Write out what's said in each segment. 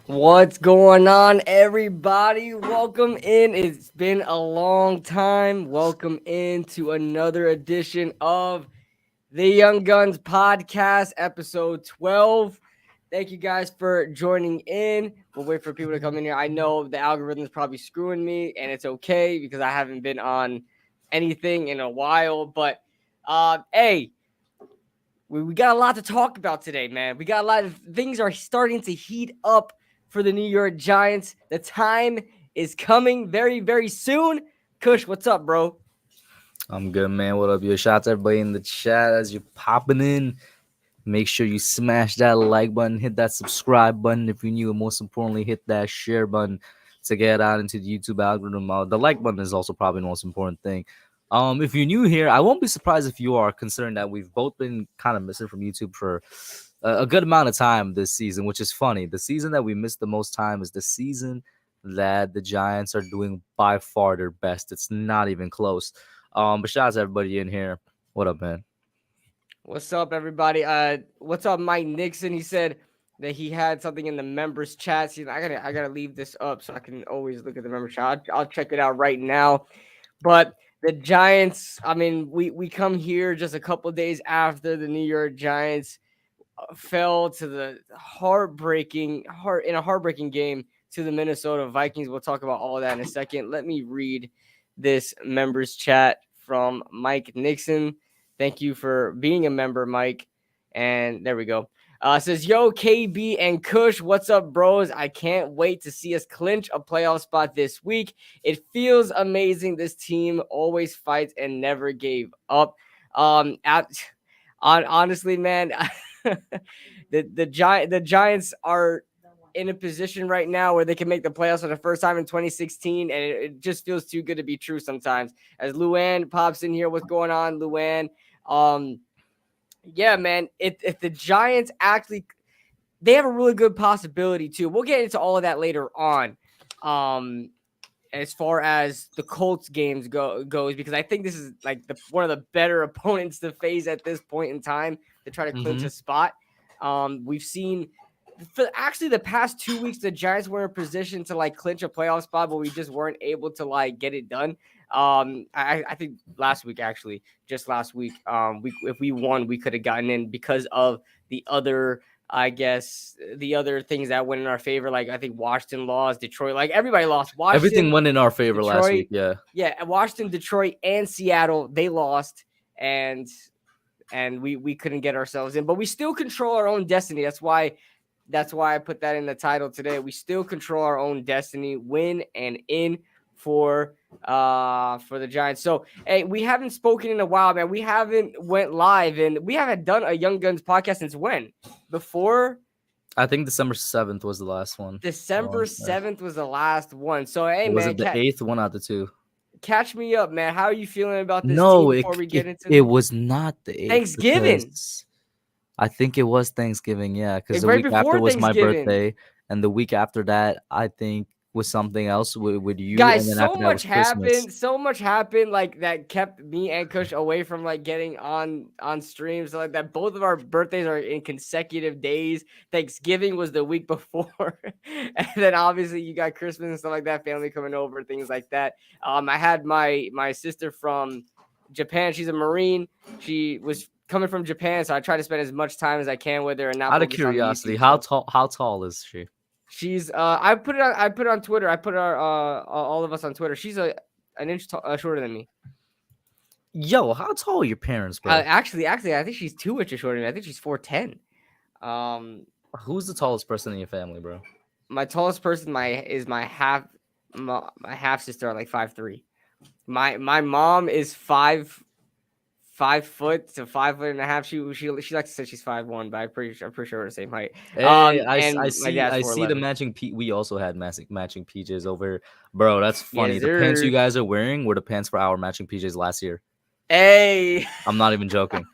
What's going on, everybody? Welcome in. It's been a long time. Welcome into another edition of the Young Guns Podcast, episode 12. Thank you guys for joining in. We'll wait for people to come in here. I know the algorithm is probably screwing me, and it's okay because I haven't been on anything in a while. But, hey, we got a lot to talk about today, man. We got a lot of things are starting to heat up for the New York Giants. The time is coming very, very soon. Kush, what's up, bro? I'm good, man. What up, yo? Shout out to everybody in the chat as you're popping in. Make sure you smash that like button, hit that subscribe button if you're new, and most importantly, hit that share button to get out into the YouTube algorithm. The like button is also probably the most important thing. If you're new here, I won't be surprised if you are, considering that we've both been kind of missing from YouTube for a good amount of time this season, which is funny. The season that we missed the most time is the season that the Giants are doing by far their best. It's not even close. But shout out to everybody in here. What up, man? What's up, everybody? What's up, Mike Nixon? He said that he had something in the members chat. See, I gotta leave this up so I can always look at the members chat. I'll check it out right now. But the Giants, I mean, we come here just a couple days after the New York Giants fell to the heartbreaking game to the Minnesota Vikings. We'll talk about all that in a second. Let me read this members chat from Mike Nixon. Thank you for being a member, Mike. And there we go. Says, yo, KB and Kush, what's up, bros? I can't wait to see us clinch a playoff spot this week. It feels amazing. This team always fights and never gave up. Honestly, man, the Giants are in a position right now where they can make the playoffs for the first time in 2016, and it just feels too good to be true sometimes. As Luann pops in here, what's going on, Luann? Yeah, man, if the Giants actually, they have a really good possibility too. We'll get into all of that later on. As far as the Colts games goes, because I think this is like one of the better opponents to face at this point in time to try to clinch a spot. We've seen for actually the past 2 weeks, the Giants were in a position to like clinch a playoff spot, but we just weren't able to like get it done. I think just last week, if we won, we could have gotten in because of the other, I guess, the other things that went in our favor. Like I think Washington lost, Detroit, like everybody lost. Everything Washington, went in our favor last Detroit, week. Yeah. Washington, Detroit, and Seattle, they lost, and we couldn't get ourselves in, but we still control our own destiny. That's why I put that in the title today. We still control our own destiny, win and in for the Giants. So hey, we haven't spoken in a while, man. We haven't went live, and we haven't done a Young Guns podcast since when? Before I think December 7th was the last one. December 7th was the last one. So hey, Or was man, it the 8th? One out of the two. catch me up, man. How are you feeling about this team No, before we get into it was not the 8th Thanksgiving? because I think it was Thanksgiving. Yeah, because the Right week after before was my Thanksgiving. birthday, and the week after that I think was something else with you, and Guys, then after that was Christmas. so much happened like that kept me and Kush away from like getting on streams like that. Both of our birthdays are in consecutive days. Thanksgiving was the week before, and then obviously you got Christmas and stuff like that, family coming over, things like that. I had my sister from Japan. She's a Marine. She was coming from Japan, so I try to spend as much time as I can with her and not Out of focus on the curiosity, YouTube how stuff. tall is she? She's I put it on Twitter. I put our all of us on Twitter. She's an inch shorter than me. Yo, how tall are your parents, bro? Actually, I think she's 2 inches shorter than me. I think she's 4'10". Who's the tallest person in your family, bro? My tallest person is my half sister are like 5'3". My mom is 5 foot to 5.5. She likes to say she's 5'1", but I'm pretty sure we're the same height. Hey, And my dad's I see the 4'11". matching we also had matching PJs over, bro. That's funny. Yes, The pants you sir. guys are wearing were the pants for our matching PJs last year. Hey, I'm not even joking.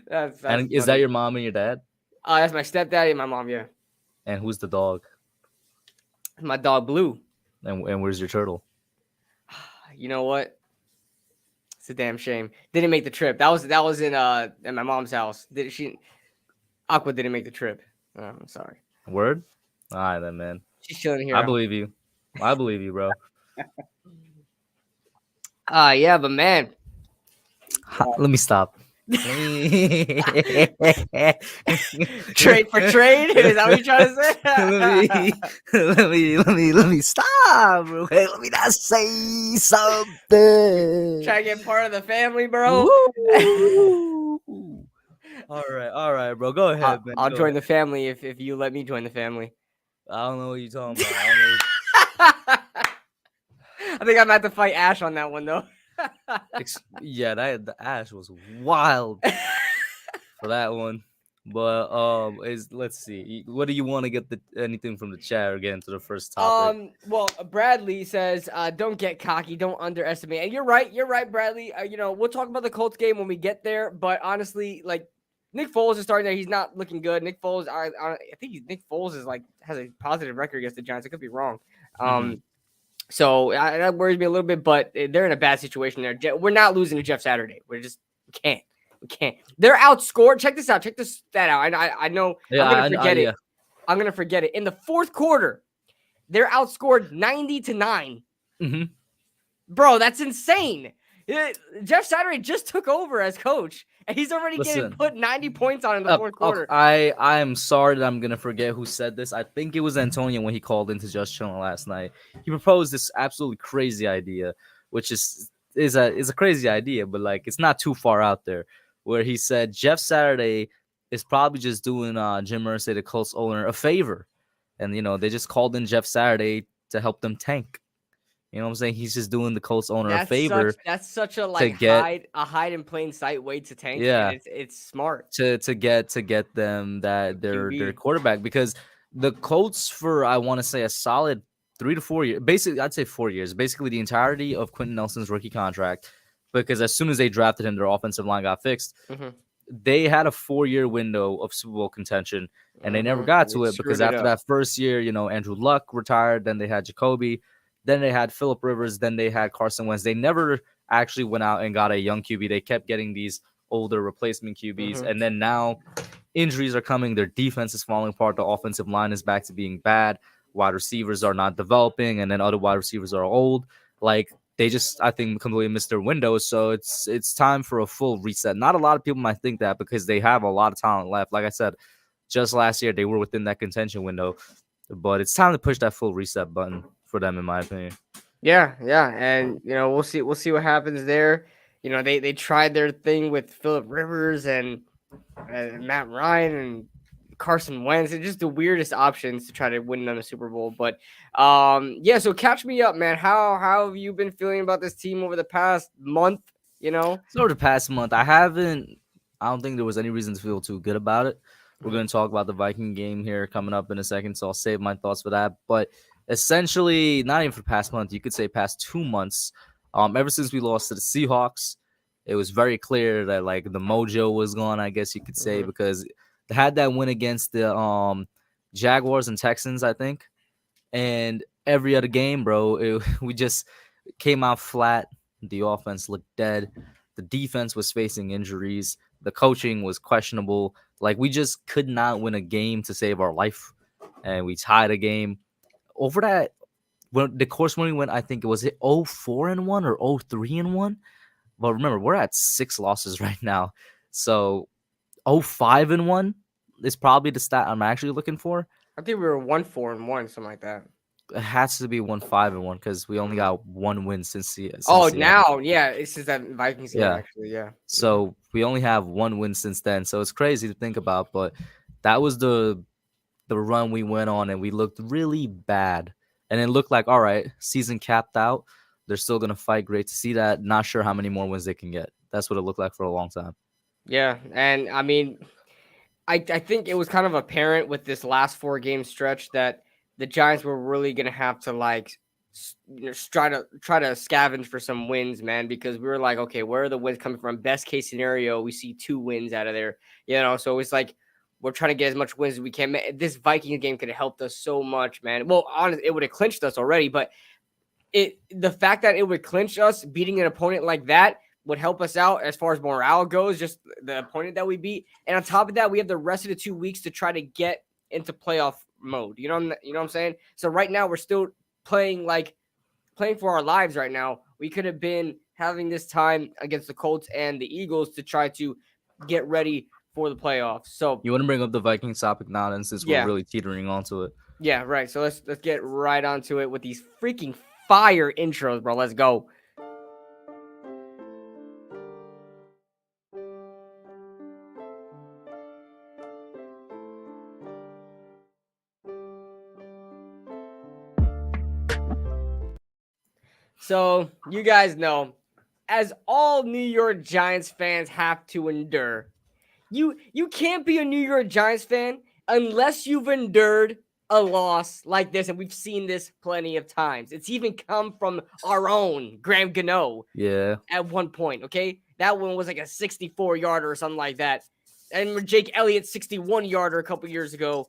that's And is that funny. your mom and your dad? That's my stepdaddy and my mom. Yeah, And who's the dog? my dog Blue. And where's your turtle? You know what? It's a damn shame. Didn't make the trip. That was in my mom's house. Aqua didn't make the trip. Oh, I'm sorry. Word? All right, then, man. She's chilling here. I believe you. I believe you, bro. Yeah, but man. Let me stop. Trade for trade? Is that what you're trying to say? let me stop. Okay, let me not say something. Try to get part of the family, bro. All right, bro. Go ahead, man. I'll join the family if you let me join the family. I don't know what you're talking about. I think I'm gonna have to fight Ash on that one though. Yeah, the Ash was wild for that one. But is let's see. What do you want to get the anything from the chat or get into the first topic? Well, Bradley says, don't get cocky, don't underestimate. And you're right, Bradley. We'll talk about the Colts game when we get there. But honestly, like Nick Foles is starting there. He's not looking good. Nick Foles, I think Nick Foles is like has a positive record against the Giants. I could be wrong. Hmm. So that worries me a little bit. But they're in a bad situation there. We're not losing to Jeff Saturday. We can't. We can't. They're outscored. Check this out. Check this stat out. I know. Yeah, I'm gonna I forget it. yeah. I'm gonna forget it. In the fourth quarter, they're outscored 90-9. Hmm. Bro, that's insane. Jeff Saturday just took over as coach, and he's already getting Listen, put 90 points on in the fourth quarter. I'm sorry that I'm gonna forget who said this. I think it was Antonio when he called into Just Chilling last night. He proposed this absolutely crazy idea, which is a crazy idea, but like it's not too far out there. Where he said Jeff Saturday is probably just doing Jim Irsay, the Colts owner, a favor, and they just called in Jeff Saturday to help them tank. You know what I'm saying? He's just doing the Colts owner a favor That's such a to like get hide in plain sight way to tank, and yeah it's smart. to get them that their QB. quarterback because the Colts for I want to say a solid 3 to 4 years, basically I'd say 4 years, basically the entirety of Quentin Nelson's rookie contract, because as soon as they drafted him, their offensive line got fixed. Mm-hmm. They had a 4 year window of Super Bowl contention, and they never Mm-hmm. got And they to it because screwed it after up. that first year, Andrew Luck retired, then they had Jacoby, then they had Phillip Rivers, then they had Carson Wentz. They never actually went out and got a young QB. They kept getting these older replacement QBs, Mm-hmm. and then now injuries are coming. Their defense is falling apart. The offensive line is back to being bad. Wide receivers are not developing, and then other wide receivers are old. Like they just, I think, completely missed their window. So it's time for a full reset. Not a lot of people might think that because they have a lot of talent left. Like I said, just last year they were within that contention window, but it's time to push that full reset button for them, in my opinion. Yeah, and we'll see what happens there. They tried their thing with Philip Rivers and Matt Ryan and Carson Wentz. It's just the weirdest options to try to win them a Super Bowl. But yeah. So catch me up, man. How have you been feeling about this team over the past month? You know. So over the past month, I don't think there was any reason to feel too good about it. We're Mhm. going to talk about the Viking game here coming up in a second, so I'll save my thoughts for that. But essentially, not even for the past month, you could say past 2 months. Ever since we lost to the Seahawks, it was very clear that like the mojo was gone, I guess you could say, Mhm. because they had that win against the Jaguars and Texans, I think, and every other game, bro, we just came out flat. The offense looked dead. The defense was facing injuries. The coaching was questionable. Like we just could not win a game to save our life, and we tied a game over that. When the course when we went, I think it was 0-4-1 or 0-3-1. But remember, we're at 6 losses right now, so 0-5-1 is probably the stat I'm actually looking for. I think we were 1-4-1, something like that. It has to be 1-5-1 because we only Mhm. got one win since Oh, Seattle. now, yeah, it's since that Vikings game, Yeah. actually, yeah. Mhm. So we only have one win since then. So it's crazy to think about, but that was the run we went on and we looked really bad. And it looked like, all right, season capped out. They're still gonna fight. Great to see that. Not sure how many more wins they can get. That's what it looked like for a long time. Yeah, and I mean, I think it was kind of apparent with this last 4 game stretch that the Giants were really gonna have to like try to scavenge for some wins, man, because we were like, okay, where are the wins coming from? Best case scenario, we see 2 wins out of there, So it's like we're trying to get as much wins as we can. This Vikings game could have helped us so much, man. Well, honestly, it would have clinched us already, but the fact that it would clinch us beating an opponent like that would help us out as far as morale goes, just the opponent that we beat. And on top of that, we have the rest of the 2 weeks to try to get into playoff mode. You know what I'm saying? So right now we're still playing like playing for our lives right now. We could have been having this time against the Colts and the Eagles to try to get ready for the playoffs. So You want to bring up the Vikings topic now, and since we're yeah, really teetering onto it. yeah, right. So let's get right onto it with these freaking fire intros, bro. Let's go. So, you guys know, as all New York Giants fans have to endure, you can't be a New York Giants fan unless you've endured a loss like this, and we've seen this plenty of times. It's even come from our own Graham Gano Yeah. at one point. Okay, that one was like a 64-yarder or something like that, and Jake Elliott's 61-yarder a couple years ago.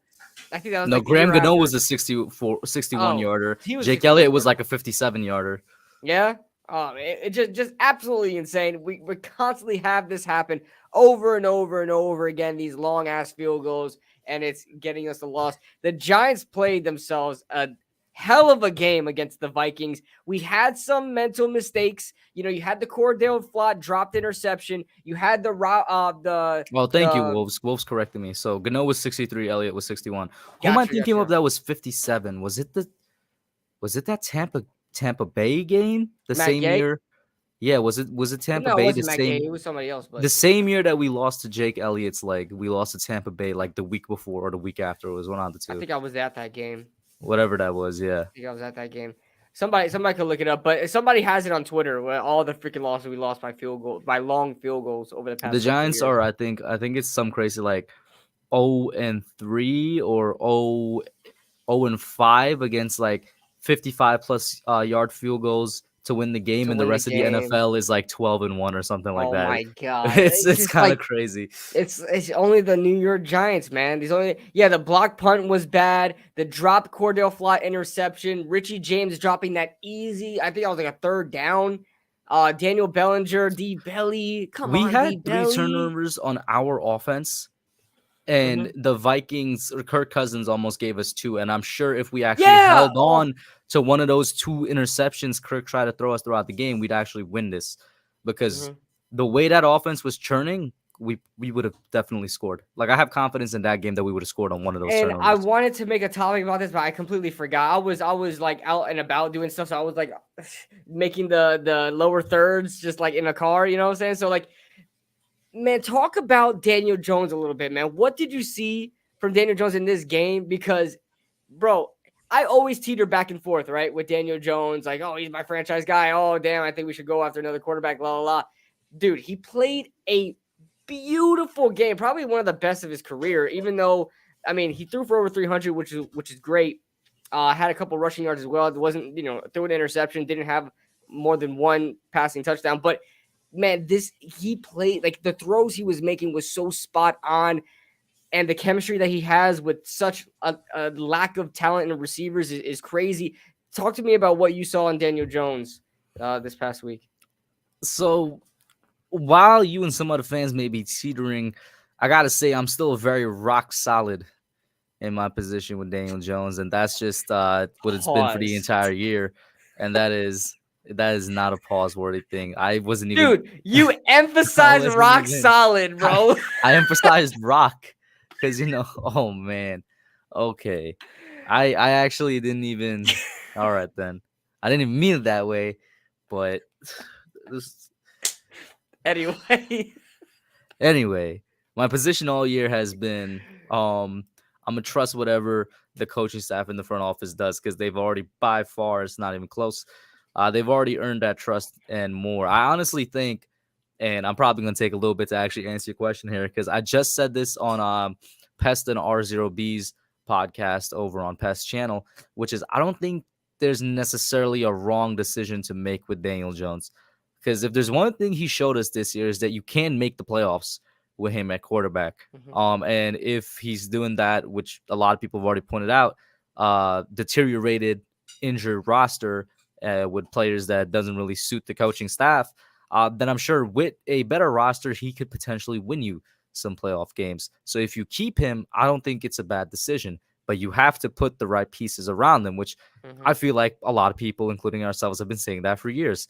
I think that was No, like the Graham year Gano was after. a 61 Oh, yarder. he was Jake Elliott 61 was yarder. like a 57 yarder. Yeah. It just absolutely insane. We constantly have this happen over and over and over again. These long ass field goals, and it's getting us a loss. The Giants played themselves a hell of a game against the Vikings. We had some mental mistakes. You know, you had the Cordell Flott dropped interception. You had Well, thank you, the Wolves. Wolves corrected me. So Gano was 63, Elliott was 61. Who am I gotcha, thinking of gotcha. that was 57? Was it that Tampa Bay game the Matt same Gay? year? Yeah, was it Tampa No, it Bay the wasn't Matt Gay. same It was somebody else. the But same year that we lost to Jake Elliott's leg? We lost to Tampa Bay like the week before or the week after. It was one of the I two. think I was at that game. Whatever that was, yeah. Think I was at that game. Somebody could look it up, but somebody has it on Twitter where all the freaking losses we lost by field goal by long field goals over the The past couple of Giants years. are I think it's some crazy like 0-3 or 0-5 against like 55 plus yard field goals to win the game, To and the win the rest of the game. NFL is like 12-1 or something like Oh that. my god. It's It's it's just kind like of crazy. it's only the New York Giants, man. These only the block punt was bad. The dropped Cordell Flott interception. Richie James dropping that easy. I think that was like a third down. Daniel Bellinger, D Belly. Come We on, D had three Belly. turnovers on our offense, and Hmm. the Vikings or Kirk Cousins almost gave us two. And I'm sure if we actually Yeah. held Oh. on to one of those two interceptions Kirk tried to throw us throughout the game, we'd actually win this. Because Mhm. the way that offense was churning, we would have definitely scored. Like I have confidence in that game that we would have scored on one of those And I turnovers. wanted to make a topic about this, but I completely forgot. I was like out and about doing stuff, so I was like making the lower thirds just like in a car, you know what I'm saying? So like, man, talk about Daniel Jones a little bit, man. What did you see from Daniel Jones in this game? Because, bro, I always teeter back and forth, right, with Daniel Jones, like, oh, he's my franchise guy. Oh, damn, I think we should go after another quarterback. La la la. Dude, he played a beautiful game, probably one of the best of his career. Even though, I mean, he threw for over 300, which is great. Had a couple rushing yards as well. It wasn't, threw an interception, didn't have more than one passing touchdown. But man, he played like the throws he was making was so spot on, and the chemistry that he has with such a lack of talent in receivers is crazy. Talk to me about what you saw in Daniel Jones this past week. So while you and some other fans may be teetering, I gotta say I'm still very rock solid in my position with Daniel Jones, and that's just what it's been for the Pause. entire year, and that is not a pause worthy thing. I wasn't even Dude, you I emphasize wasn't rock even solid, I, bro. I emphasized rock because oh man, okay, I actually didn't even. All right then, I didn't even mean it that way, but this Anyway. Anyway, my position all year has been I'm gonna trust whatever the coaching staff in the front office does because they've already by far it's not even close. They've already earned that trust and more. I honestly think, and I'm probably gonna take a little bit to actually answer your question here because I just said this on Pest and R0B's podcast over on Pest channel, which is I don't think there's necessarily a wrong decision to make with Daniel Jones. Because if there's one thing he showed us this year is that you can make the playoffs with him at quarterback. Mhm. And if he's doing that, which a lot of people have already pointed out, deteriorated, injured roster with players that doesn't really suit the coaching staff, then I'm sure with a better roster, he could potentially win you some playoff games. So if you keep him, I don't think it's a bad decision. But you have to put the right pieces around them, which I Mhm. feel like a lot of people, including ourselves, have been saying that for years.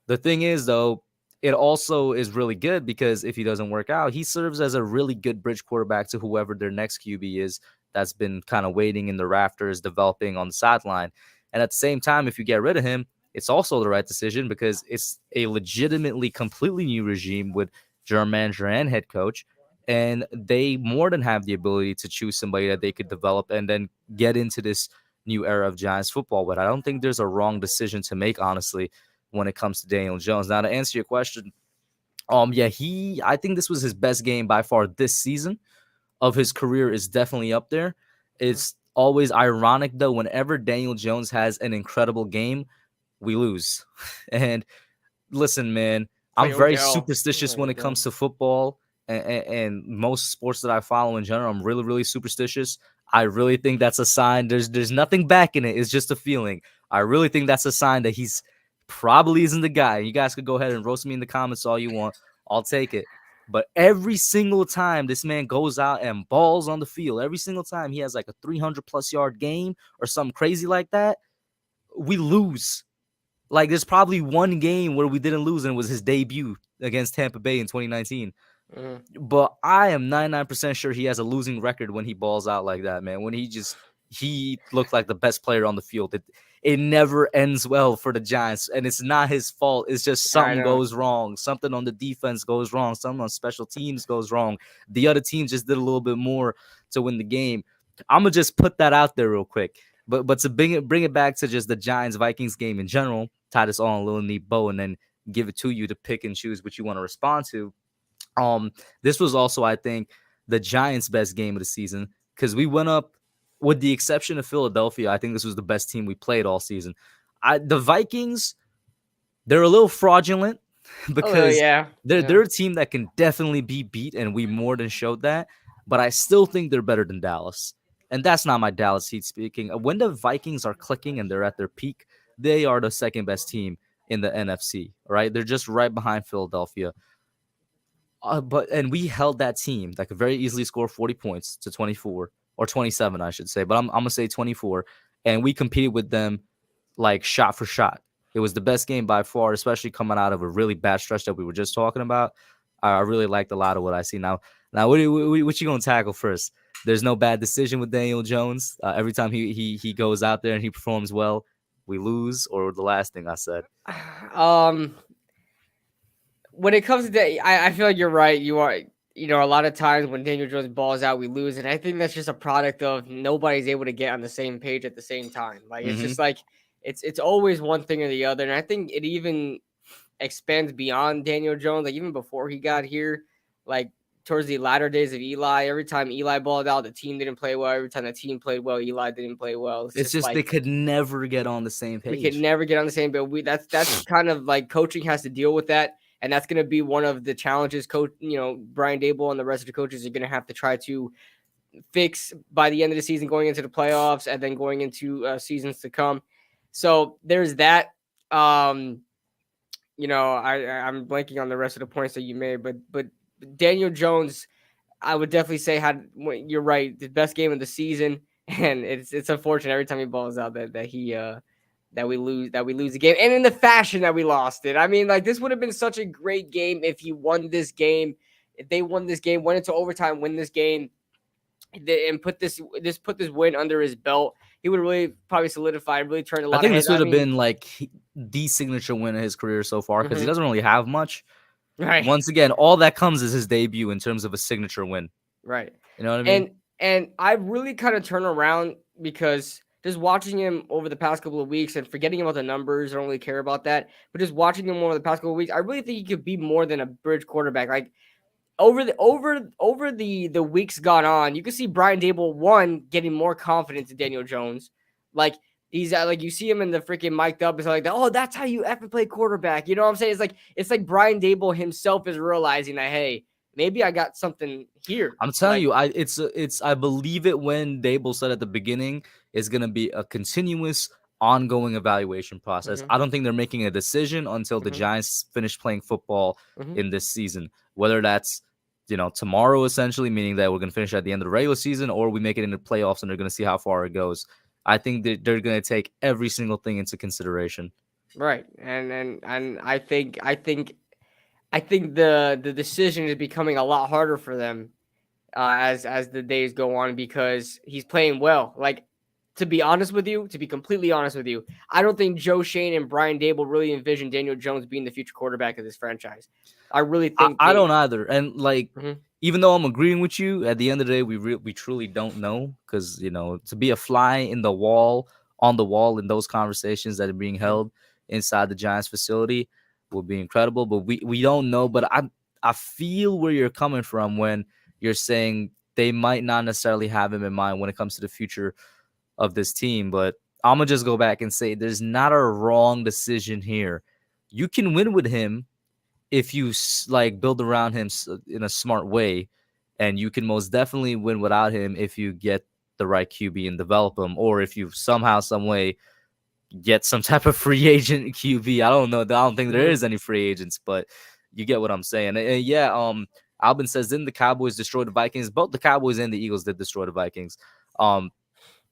The thing is, though, it also is really good because if he doesn't work out, he serves as a really good bridge quarterback to whoever their next QB is that's been kind of waiting in the rafters, developing on the sideline. And at the same time, if you get rid of him, it's also the right decision because it's a legitimately completely new regime with general manager and head coach. And they more than have the ability to choose somebody that they could develop and then get into this new era of Giants football. But I don't think there's a wrong decision to make, honestly, when it comes to Daniel Jones. Now, to answer your question, Yeah, I think this was his best game by far this season of his career is definitely up there. Mhm. It's always ironic though, whenever Daniel Jones has an incredible game, we lose. And listen, man, It's like I'm very Odell. superstitious Like when it Odell. comes to football and most sports that I follow in general. I'm really, really superstitious. I really think that's a sign. There's nothing back in it. It's just a feeling. I really think that's a sign that he's probably isn't the guy. You guys could go ahead and roast me in the comments all you want. I'll take it. But every single time this man goes out and balls on the field, every single time he has like a 300 plus yard game or something crazy like that, we lose. Like there's probably one game where we didn't lose, and it was his debut against Tampa Bay in 2019. Mhm. But I am 99% sure he has a losing record when he balls out like that, man. When he looked like the best player on the field. It never ends well for the Giants, and it's not his fault. It's just I something know. goes wrong. Something on the defense goes wrong. Something on special teams goes wrong. The other team just did a little bit more to win the game. I'm gonna just put that out there real quick. But to bring it back to just the Giants Vikings game in general, tie this all in a little neat bow, and then give it to you to pick and choose what you want to respond to. This was also, I think, the Giants' best game of the season because we went up, with the exception of Philadelphia. I think this was the best team we played all season. The Vikings, they're a little fraudulent Oh because yeah. they're a team that can definitely be beat, and we more than showed that. But I still think they're better than Dallas, and that's not my Dallas heat speaking. When the Vikings are clicking and they're at their peak, they are the second best team in the NFC. Right, they're just right behind Philadelphia. But and we held that team that could very easily score 40 points to 24 or 27, I should say. But I'm gonna say 24, and we competed with them like shot for shot. It was the best game by far, especially coming out of a really bad stretch that we were just talking about. I really liked a lot of what I see now. Now, what you gonna tackle first? There's no bad decision with Daniel Jones. Every time he goes out there and he performs well, we lose. Or the last thing I said. Um, when it comes to that, I feel like you're right. You are, a lot of times when Daniel Jones balls out, we lose, and I think that's just a product of nobody's able to get on the same page at the same time. Like it's Mm-hmm. just like it's always one thing or the other, and I think it even expands beyond Daniel Jones. Like even before he got here, like towards the latter days of Eli, every time Eli balled out, the team didn't play well. Every time the team played well, Eli didn't play well. It's It's just just they like could never get on the same we could page. never get on the same bill. That's kind of like coaching has to deal with that, and that's going to be one of the challenges. Coach, Brian Dable and the rest of the coaches are going to have to try to fix by the end of the season, going into the playoffs, and then going into seasons to come. So there's that. Um, I'm blanking on the rest of the points that you made, but Daniel Jones, I would definitely say you're right, the best game of the season, and it's unfortunate every time he balls out that he that we lose the game, and in the fashion that we lost it. I mean, like this would have been such a great game if he won this game, if they won this game, went into overtime, win this game, and put this win under his belt. He would really probably solidified, really turned a I lot of think heads. this I would have mean, been like the signature win of his career so far because he mhm, doesn't really have much. right. Once again, all that comes is his debut in terms of a signature win. Right. You know what I mean? And I really kind of turn around because just watching him over the past couple of weeks and forgetting about the numbers, I don't really care about that. But just watching him over the past couple of weeks, I really think he could be more than a bridge quarterback. Like over the weeks gone on, you can see Brian Dable one getting more confidence in Daniel Jones. Like he's like you see him in the freaking mic'd up and stuff like that. Oh, that's how you ever play quarterback. You know what I'm saying? It's like Brian Dable himself is realizing that hey, maybe I got something here. I'm telling Like, you, I believe it when Dable said at the beginning it's gonna be a continuous, ongoing evaluation process. hmm I don't think they're making a decision until the hmm Giants finish playing football hmm in this season. Whether that's tomorrow, essentially, meaning that we're gonna finish at the end of the regular season, or we make it into playoffs and they're gonna see how far it goes. I think that they're gonna take every single thing into consideration. right. And I think the decision is becoming a lot harder for them as the days go on because he's playing well. Like to be completely honest with you, I don't think Joe Shane and Brian Dable really envision Daniel Jones being the future quarterback of this franchise. I really think I they. don't either. And like, Mhm, even though I'm agreeing with you, at the end of the day, we truly don't know because to be a fly in the wall on the wall in those conversations that are being mhm. held inside the Giants facility. will be incredible. But we don't know. But I feel where you're coming from when you're saying they might not necessarily have him in mind when it comes to the future of this team. But I'm gonna just go back and say there's not a wrong decision here. You can win with him if you like build around him in a smart way, and you can most definitely win without him if you get the right QB and develop him, or if you somehow, some way get some type of free agent QB. I don't know. I don't think there Hmm. is any free agents, but you get what I'm saying. And yeah, Albin says, didn't the Cowboys destroy the Vikings? Both the Cowboys and the Eagles did destroy the Vikings. Um,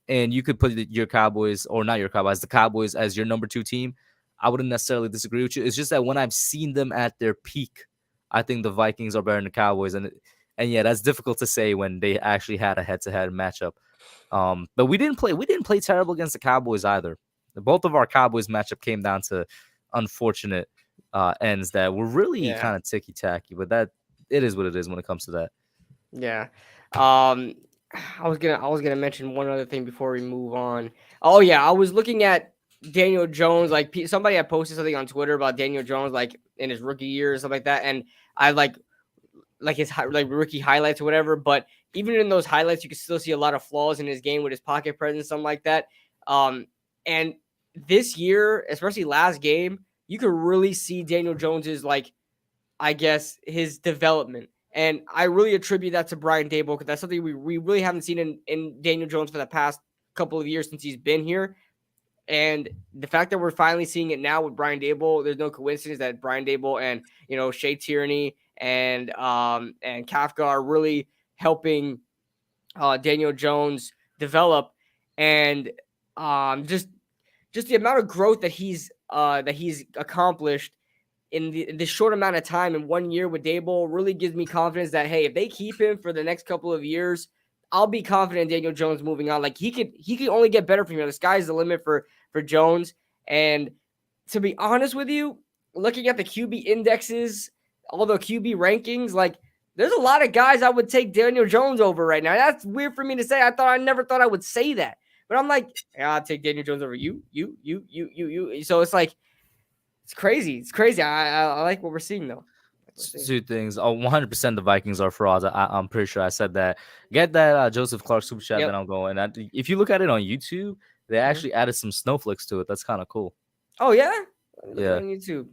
and you could put your Cowboys, or not your Cowboys, the Cowboys as your number 2 team. I wouldn't necessarily disagree with you. It's just that when I've seen them at their peak, I think the Vikings are better than the Cowboys, and yeah, that's difficult to say when they actually had a head-to-head matchup. But we didn't play terrible against the Cowboys either. Both of our Cowboys matchup came down to unfortunate ends that were really Yeah. kind of ticky tacky, but that it is what it is when it comes to that. Yeah. Um, I was gonna mention one other thing before we move on. Oh yeah, I was looking at Daniel Jones. Like somebody had posted something on Twitter about Daniel Jones, like in his rookie year or something like that, and I like his like rookie highlights or whatever. But even in those highlights, you can still see a lot of flaws in his game with his pocket presence, something like that. And this year, especially last game, you could really see Daniel Jones's like I guess his development. And I really attribute that to Brian Dable because that's something we really haven't seen in Daniel Jones for the past couple of years since he's been here. And the fact that we're finally seeing it now with Brian Dable, there's no coincidence that Brian Dable and Shea Tierney and Kafka are really helping Daniel Jones develop, and just the amount of growth that he's accomplished in this short amount of time in 1 year with Dable really gives me confidence that hey, if they keep him for the next couple of years, I'll be confident in Daniel Jones moving on. Like he could only get better from here. The sky's the limit for Jones. And to be honest with you, looking at the QB indexes, all the QB rankings, like there's a lot of guys I would take Daniel Jones over right now. That's weird for me to say. I never thought I would say that. But I'm like, yeah, I'll take Daniel Jones over you. So it's like it's crazy. It's crazy. I like what we're seeing though. Like we're seeing. 2 things. Oh, 100% the Vikings are frauds. I'm pretty sure I said that. Get that Joseph Clark super chat, then Yep. I'll go. And if you look at it on YouTube, they Mhm. actually added some snowflakes to it. That's kind of cool. Oh yeah. Let me look Yeah. on YouTube.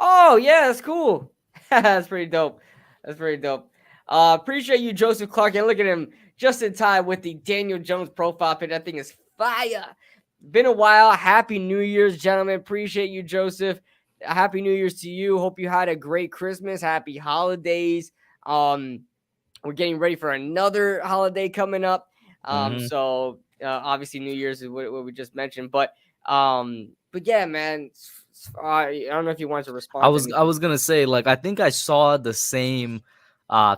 Oh yeah, that's cool. That's pretty dope. That's pretty dope. Appreciate you, Joseph Clark. And look at him just in time with the Daniel Jones profile pic. That thing is fire. Been a while. Happy New Year's, gentlemen. Appreciate you, Joseph. Happy New Year's to you. Hope you had a great Christmas. Happy holidays. Um, we're getting ready for another holiday coming up. Hmm. Obviously New Year's is what we just mentioned, but yeah, man. I don't know if you wanted to I respond to was I anything. was gonna say, like, I think I saw the same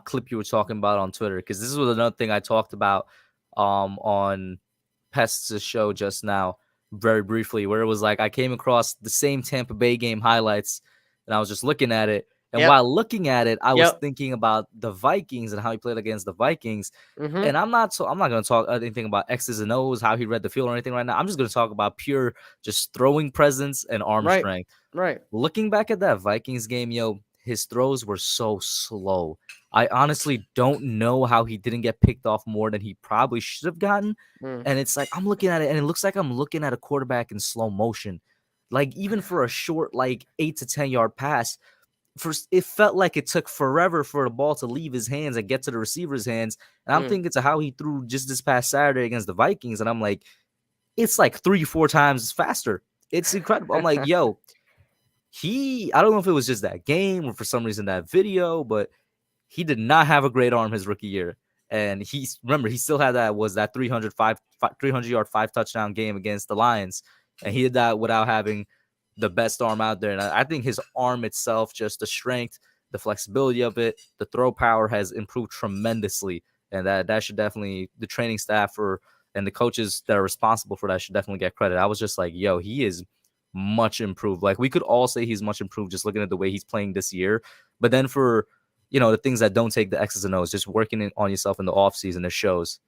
clip you were talking about on Twitter, because this was another thing I talked about on Pest's show just now, very briefly, where it was like I came across the same Tampa Bay game highlights, and I was just looking at it, and Yep. while looking at it, I was Yep. thinking about the Vikings and how he played against the Vikings. Mm-hmm. And I'm not gonna talk anything about X's and O's, how he read the field or anything right now. I'm just gonna talk about pure just throwing presence and arm Right. strength. Right. Looking back at that Vikings game, yo, his throws were so slow. I honestly don't know how he didn't get picked off more than he probably should have gotten. Mm. And it's like I'm looking at it, and it looks like I'm looking at a quarterback in slow motion. Like, even for a short, like 8 to 10 yard pass, it felt like it took forever for the ball to leave his hands and get to the receiver's hands. And I'm Mm. thinking to how he threw just this past Saturday against the Vikings, and I'm like, it's like 3 4 times faster. It's incredible. I'm like, yo, I don't know if it was just that game or for some reason that video, but he did not have a great arm his rookie year. And he still had that 300 yard 5 touchdown game against the Lions. And he did that without having the best arm out there. And I think his arm itself, just the strength, the flexibility of it, the throw power has improved tremendously. And that should definitely, the training staff and the coaches that are responsible for that should definitely get credit. I was just like, yo, he is much improved. Like, we could all say he's much improved just looking at the way he's playing this year. But then for, the things that don't take the X's and O's, just working on yourself in the offseason, it shows.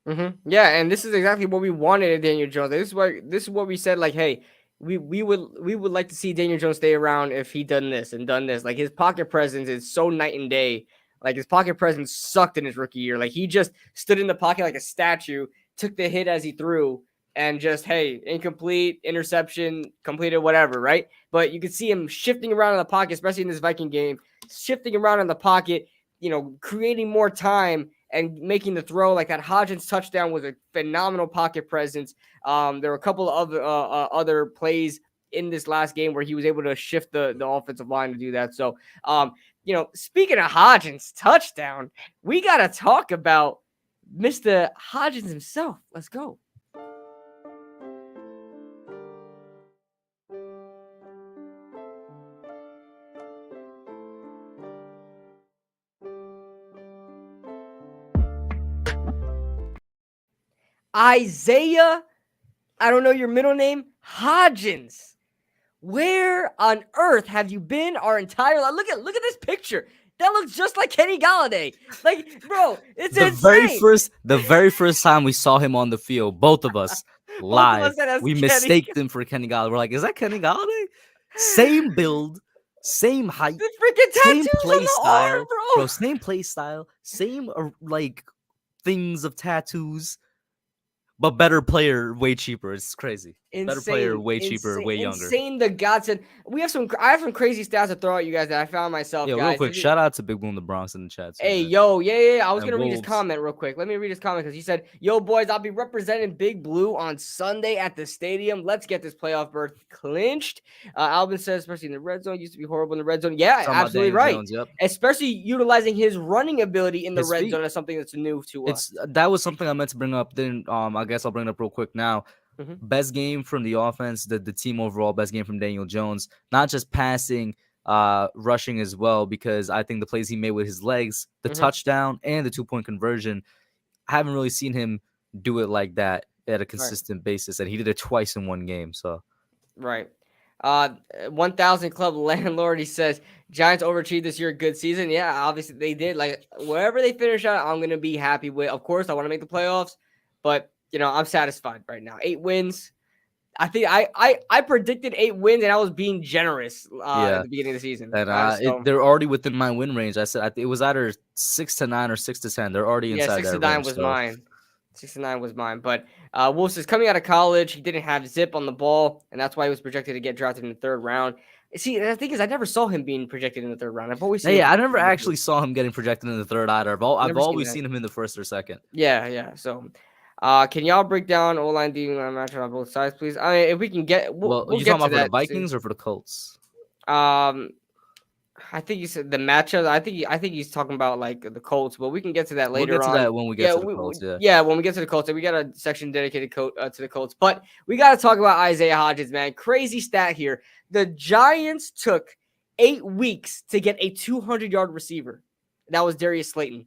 Mm-hmm. Yeah, and this is exactly what we wanted in Daniel Jones. This is what we said. Like, hey, we would like to see Daniel Jones stay around if he done this and done this. Like his pocket presence is so night and day. Like his pocket presence sucked in his rookie year. Like he just stood in the pocket like a statue, took the hit as he threw, and just hey, incomplete, interception, completed, whatever, right? But you could see him shifting around in the pocket, especially in this Viking game, shifting around in the pocket, creating more time and making the throw. Like that Hodgins touchdown was a phenomenal pocket presence. There were a couple of other plays in this last game where he was able to shift the offensive line to do that. So, speaking of Hodgins touchdown, we got to talk about Mr. Hodgins himself. Let's go. Isaiah, I don't know your middle name, Hodgins. Where on earth have you been our entire life? Look at this picture. That looks just like Kenny Galladay. Like, bro, it's insane. The very first time we saw him on the field, both of us Both of live, us said that's we Kenny. mistaked him for Kenny Galladay. We're like, is that Kenny Galladay? Same build, same height, The freaking same tattoos on play the arm, style, bro. bro. Same play style, same like things of tattoos, but better player, way cheaper. It's crazy. Better player, Insane, way cheaper, insane, way younger. insane. The godsend. I have some crazy stats to throw at you guys that I found myself, Yo, real guys. quick, shout out to Big Boom the Bronx in the chat too, Hey, man. yo, yeah. I was And gonna read his Wolves. comment real quick. Let me read his comment because he said, "Yo, boys, I'll be representing Big Blue on Sunday at the stadium. Let's get this playoff berth clinched." Alvin says, especially in the red zone, used to be horrible in the red zone. Yeah, Talking about absolutely Daniel right. Jones, yep. Especially utilizing his running ability in the His red feet. zone is something that's new to us. It's that was something I meant to bring up. Then I guess I'll bring it up real quick now. Mhm. Best game from the offense, the team overall, best game from Daniel Jones. Not just passing, rushing as well, because I think the plays he made with his legs, the Mhm. touchdown and the 2-point conversion, I haven't really seen him do it like that at a Right. consistent basis. And he did it twice in one game. So Right. 1000 Club Landlord, he says, Giants overachieved this year. Good season. Yeah, obviously they did. Like, wherever they finish out, I'm going to be happy with. Of course, I want to make the playoffs, but, I'm satisfied right now. 8 wins. I think I predicted 8 wins, and I was being generous at yeah. the beginning of the season. And So, they're already within my win range. I said it was either 6-9 or 6-10. They're already yeah, inside six to that nine range. was So mine. 6 to 9 was mine. But Wolf says coming out of college, he didn't have zip on the ball, and that's why he was projected to get drafted in the third round. See, the thing is, I never saw him being projected in the third round. I've always seen him yeah, I projected never in the first. actually saw him getting projected in the third either. I've Never seen always that. seen him in the first or second. Yeah. So, can y'all break down O-line D line matchup on both sides, please? I mean, if we can get, Well, we'll you get talking to about for the that soon. Vikings or for the Colts? Um, I think you said the matchup. I think he's talking about like the Colts, but we can get to that We'll get later to on. that when we get Yeah, to the Colts. Yeah. yeah, when we get to the Colts, we got a section dedicated to the Colts. But we got to talk about Isaiah Hodgins, man. Crazy stat here. The Giants took 8 weeks to get a 200-yard receiver. That was Darius Slayton.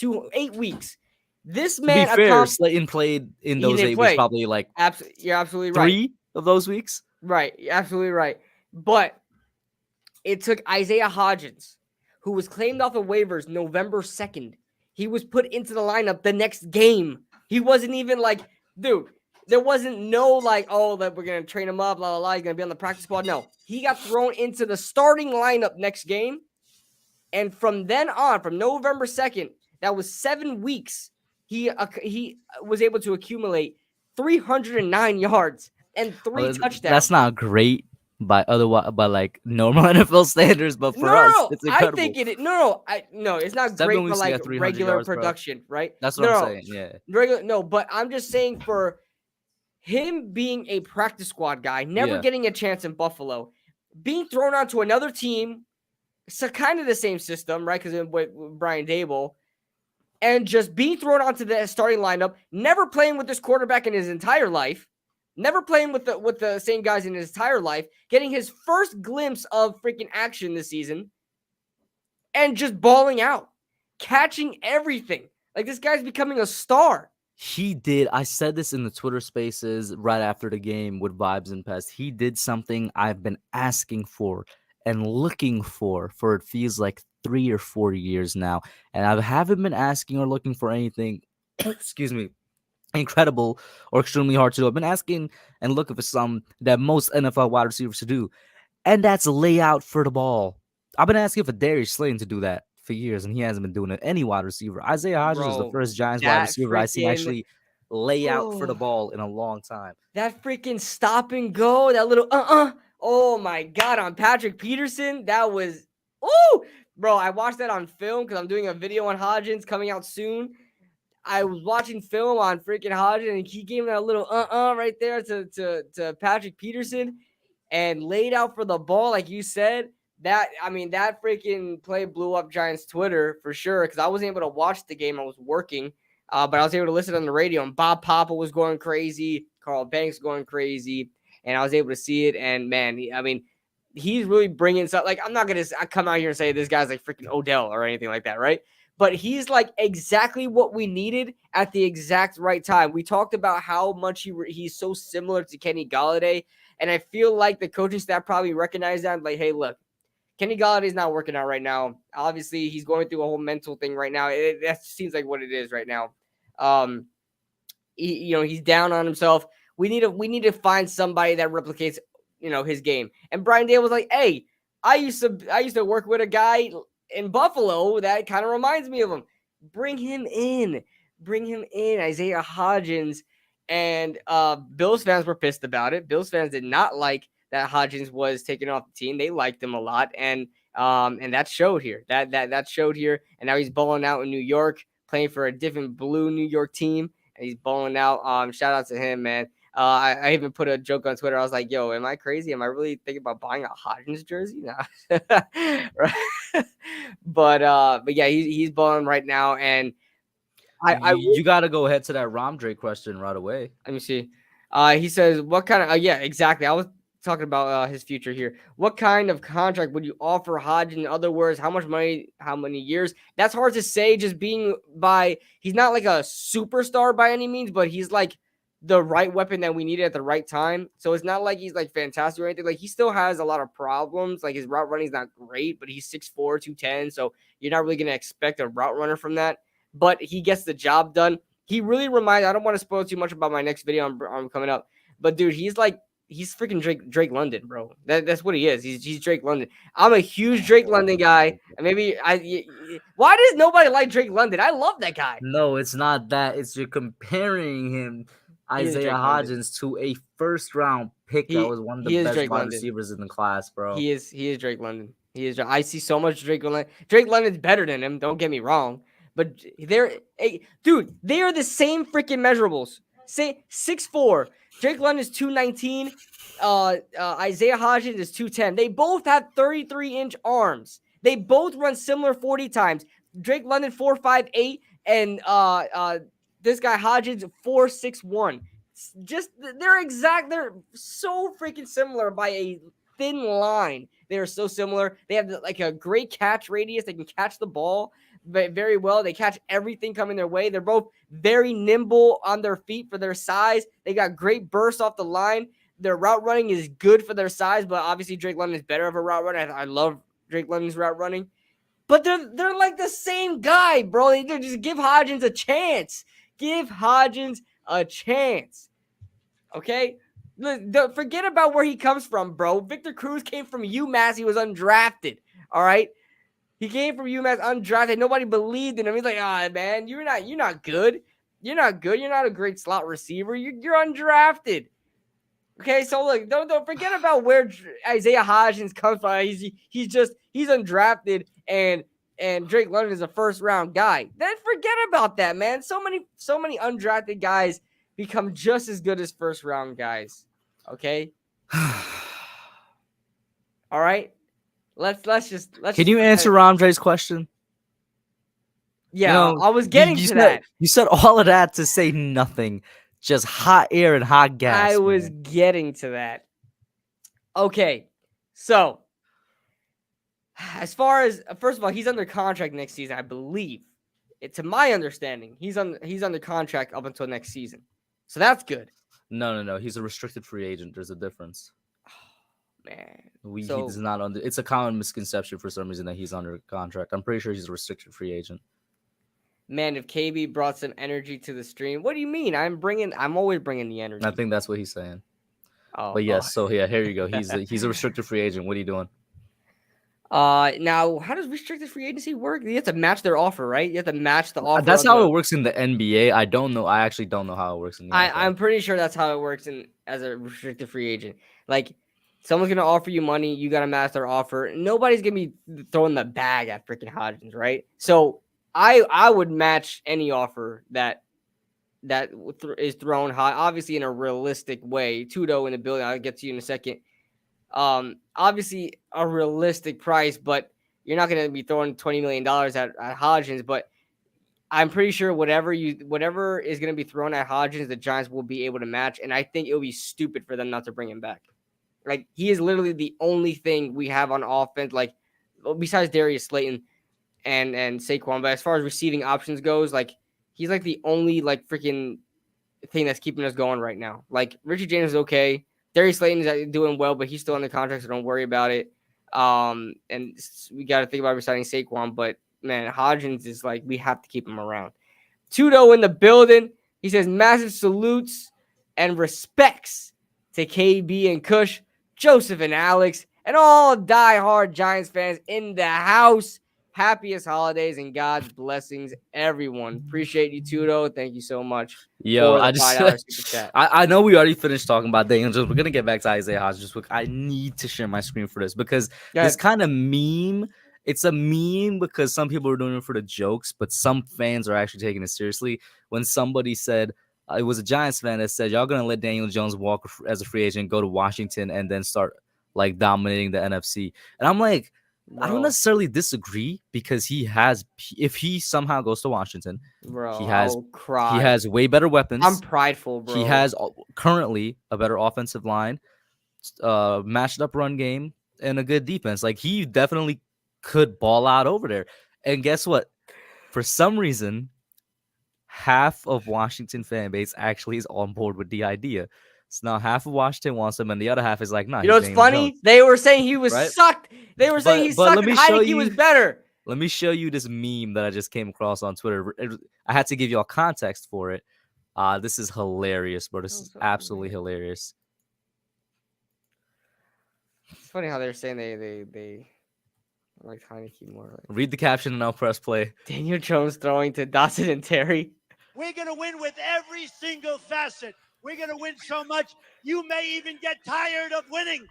8 weeks. This To be man fair, Slayton played in He those didn't 8 weeks, play. probably like You're absolutely right. 3 of those weeks. Right. You're absolutely right. But it took Isaiah Hodgins, who was claimed off of waivers November 2nd. He was put into the lineup the next game. He wasn't even like, dude, there wasn't no like, oh, that we're going to train him up, blah, blah, blah. He's going to be on the practice squad. No, he got thrown into the starting lineup next game. And from then on, from November 2nd, that was 7 weeks, he was able to accumulate 309 yards and three That's touchdowns. not great by like normal NFL standards, but No, for no, us, no. it's I incredible. think no. It's not 7 great for weeks to like get 300 regular yards, bro. production, right? That's what I'm No, saying. Yeah. regular. No, but I'm just saying for him being a practice squad guy, never Yeah. getting a chance in Buffalo, being thrown onto another team, so kind of the same system, right? Because with Brian Dable, and just being thrown onto the starting lineup, never playing with this quarterback in his entire life, never playing with the same guys in his entire life, getting his first glimpse of freaking action this season, and just balling out, catching everything. Like this guy's becoming a star. He did. I said this in the Twitter spaces right after the game with Vibes and Pest. He did something I've been asking for and looking for it feels like 3 or 4 years now. And I haven't been asking or looking for anything, excuse me, incredible or extremely hard to do. I've been asking and looking for some that most NFL wide receivers to do, and that's lay out for the ball. I've been asking for Darius Slayton to do that for years, and he hasn't been doing it. Any wide receiver. Isaiah Hodgins is the bro. first Giants wide That receiver I seen freaking actually lay out for the oh, ball in a long time. that freaking stop and go, that little oh my god, on Patrick Peterson, that was bro. I watched that on film because I'm doing a video on Hodgins coming out soon. I was watching film on freaking Hodgins, and he gave him that little right there to Patrick Peterson, and laid out for the ball, like you said. That I mean, that freaking play blew up Giants Twitter for sure. Because I wasn't able to watch the game; I was working, but I was able to listen on the radio. And Bob Papa was going crazy, Carl Banks going crazy, and I was able to see it. And man, I mean, he's really bringing stuff. Like I'm not gonna come out here and say this guy's like freaking Odell or anything like that, right? But he's like exactly what we needed at the exact right time. We talked about how much he's so similar to Kenny Golladay, and I feel like the coaching staff probably recognized that. Like, hey, look, Kenny Galladay's not working out right now. Obviously, he's going through a whole mental thing right now. That seems like what it is right now. Um, he's down on himself. We need to find somebody that replicates his game. And Brian Dale was like, hey, I used to work with a guy in Buffalo that kind of reminds me of him. Bring him in. Bring him in, Isaiah Hodgins. And Bills fans were pissed about it. Bills fans did not like that Hodgins was taken off the team. They liked him a lot, and that showed here. That showed here. And now he's balling out in New York, playing for a different blue New York team, and he's balling out. Shout out to him, man. I even put a joke on Twitter. I was like, "Yo, am I crazy? Am I really thinking about buying a Hodgins jersey?" Nah. Right? But yeah, he's balling right now, and I You got to go ahead to that Ramdre question right away. let me see. He says, "What kind of?" yeah, exactly. I was talking about his future here. What kind of contract would you offer Hodge? In other words, how much money? How many years? That's hard to say. Just being by, he's not like a superstar by any means, but he's like the right weapon that we needed at the right time. So it's not like he's like fantastic or anything. Like he still has a lot of problems. Like his route running is not great, but he's 6'4", 210. So you're not really gonna expect a route runner from that. But he gets the job done. He really reminds. I don't want to spoil too much about my next video I'm coming up, but dude, he's freaking Drake London, bro. That's what he is. He's Drake London. I'm a huge Drake London guy, and why does nobody like Drake London? I love that guy. No, it's not that. It's you're comparing him, He is Isaiah Drake London. Hodgins, to a first round pick that He was one of the he is best Drake wide London. receivers in the class, bro. He is Drake London. He is. I see so much Drake London. Drake London's better than him. Don't get me wrong, but dude, they are the same freaking measurables. Say 6'4". Drake London is 219. Isaiah Hodgins is 210. They both have 33-inch arms. They both run similar 40 times. Drake London 4.58 and this guy Hodgins 4.61. Just they're so freaking similar by a thin line. They are so similar. They have like a great catch radius. They can catch the ball very well. They catch everything coming their way. They're both very nimble on their feet for their size. They got great bursts off the line. Their route running is good for their size, but obviously Drake London is better of a route runner. I love Drake London's route running. But they're like the same guy, bro. They just give Hodgins a chance. Give Hodgins a chance. Okay? Forget about where he comes from, bro. Victor Cruz came from UMass. He was undrafted. All right? He came from UMass undrafted. Nobody believed in him. He's like, man, you're not good. You're not good. You're not a great slot receiver. You're undrafted. Okay, so look, don't forget about where Isaiah Hodgins comes from. He's undrafted, and Drake London is a first round guy. Then forget about that, man. So many undrafted guys become just as good as first round guys. Okay, all right. Let's just Can you answer Ramdre's question? Yeah, I was getting to that. You said all of that to say nothing, just hot air and hot gas. I was man. getting to that. Okay, so as far as first of all, he's under contract next season, I believe. To my understanding, he's under contract up until next season, so that's good. No. He's a restricted free agent. There's a difference. Man, He's not under. It's a common misconception for some reason that he's under contract. I'm pretty sure he's a restricted free agent. man, if KB brought some energy to the stream, what do you mean? I'm always bringing the I energy. think that's what he's saying. Oh, But oh. yes, so yeah, here you go. He's a restricted free agent. What are you doing? Now, how does restricted free agency work? You have to match their offer, right? You have to match the offer That's of how the. it works in the NBA. I don't know. I actually don't know how it works in the NFL. I'm pretty sure that's how it works in as a restricted free agent. Like, someone's gonna offer you money, you gotta match their offer. Nobody's gonna be throwing the bag at freaking Hodgins, right? So I would match any offer that is thrown high, obviously in a realistic way. Tudo in the building, I'll get to you in a second. Obviously a realistic price, but you're not going to be throwing $20 million at Hodgins. But I'm pretty sure whatever is going to be thrown at Hodgins, the Giants will be able to match. And I think it would be stupid for them not to bring him back. Like, he is literally the only thing we have on offense, like, besides Darius Slayton and Saquon. But as far as receiving options goes, like, he's like the only like freaking thing that's keeping us going right now. Like, Richie James is okay. Darius Slayton is doing well, but he's still under contract, so don't worry about it. And we got to think about resigning Saquon, but man, Hodgins is like, we have to keep him around. Tudo in the building. He says massive salutes and respects to KB and Kush, Joseph and Alex, and all diehard Giants fans in the house. Happiest holidays and God's blessings, everyone. Appreciate you, Tudo. Thank you so much Yo, for I the just $5 super chat. I know we already finished talking about the Angels. We're gonna get back to Isaiah Hodgins. I need to share my screen for this because this kind of meme. It's a meme because some people are doing it for the jokes, but some fans are actually taking it seriously. When somebody said it was a Giants fan that said, "Y'all gonna let Daniel Jones walk as a free agent, go to Washington, and then start like dominating the NFC?" And I'm like, I don't necessarily disagree because if he somehow goes to Washington, Bro, he has I'll cry. he has way better weapons. I'm prideful, bro. He has currently a better offensive line, matched up run game, and a good defense. Like, he definitely could ball out over there. And guess what? For some reason, half of Washington fan base actually is on board with the idea. So now half of Washington wants him, and the other half is like, nah, You know he's what's Daniel funny? Jones. They were saying he was Right? sucked. They were saying he But sucked let and me show Heineke was you. better. Let me show you this meme that I just came across on Twitter. I had to give you all context for it. This is hilarious, bro. This is absolutely hilarious. It's funny how they're saying they like Heineke more. Like, read the caption and I'll press play. Daniel Jones throwing to Dawson and Terry. We're going to win with every single facet. We're going to win so much, you may even get tired of winning.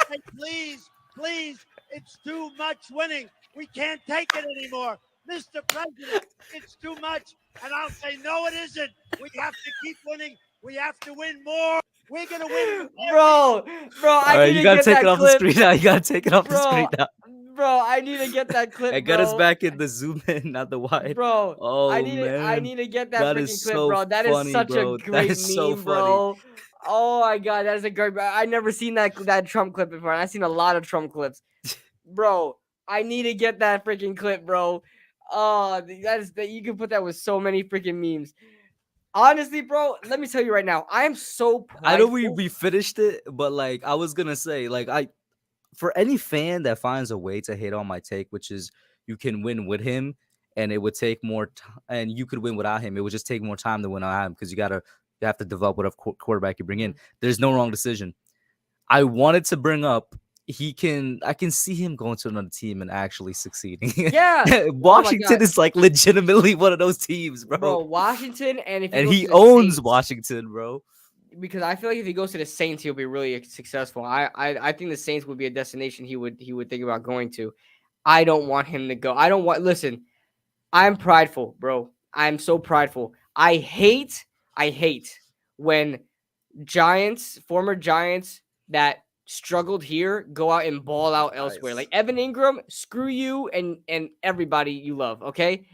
Say, please, please, it's too much winning. We can't take it anymore. Mr. President, it's too much. And I'll say, no, it isn't. We have to keep winning. We have to win more. We're going to win. Bro, I need you to gotta get take that it off clip. the screen now. You gotta take it off the screen now. Bro, I need to get that clip, And bro. get us back in the zoom in, not the wide. Bro, oh, I man. need to get that freaking clip, so bro. That funny, is such bro. a great that is meme, so funny. bro. Oh my god, that is a great. I never seen that Trump clip before. I've seen a lot of Trump clips, bro. I need to get that freaking clip, bro. Oh, that you can put that with so many freaking memes. Honestly, bro, let me tell you right now, I am so prideful. I know we finished it, but like I was gonna say, like for any fan that finds a way to hate on my take, which is you can win with him, and it would take more and you could win without him. It would just take more time to win without him because you have to develop whatever quarterback you bring in. There's no wrong decision. I wanted to bring up I can see him going to another team and actually succeeding. Yeah. Washington is like legitimately one of those teams, bro. Bro, Washington, and he owns Washington, bro. Because I feel like if he goes to the Saints, he'll be really successful. I think the Saints would be a destination he would think about going to. I don't want him to go. Listen, I'm prideful, bro. I'm so prideful. I hate when former Giants that struggled here go out and ball out elsewhere. Like Evan Ingram, screw you and everybody you love, okay?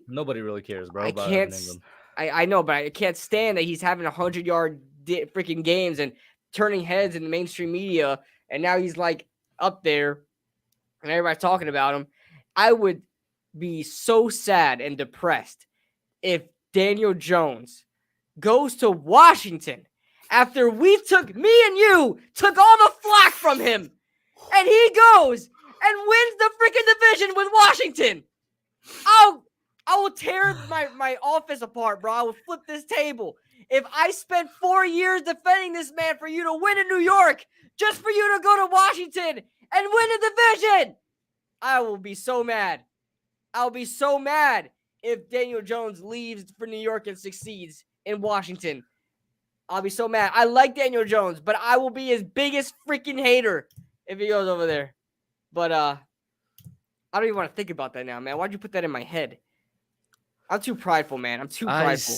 Nobody really cares, bro. I can't. I know, but I can't stand that he's having 100-yard freaking games and turning heads in the mainstream media, and now he's like up there, and everybody's talking about him. I would be so sad and depressed if Daniel Jones goes to Washington after me and you took all the flack from him, and he goes and wins the freaking division with Washington. I will tear my office apart, bro. I will flip this table. If I spent 4 years defending this man for you to win in New York, just for you to go to Washington and win a division, I will be so mad. I'll be so mad if Daniel Jones leaves for New York and succeeds in Washington. I'll be so mad. I like Daniel Jones, but I will be his biggest freaking hater if he goes over there. But I don't even want to think about that now, man. Why'd you put that in my head? I'm too prideful, man. I'm too prideful.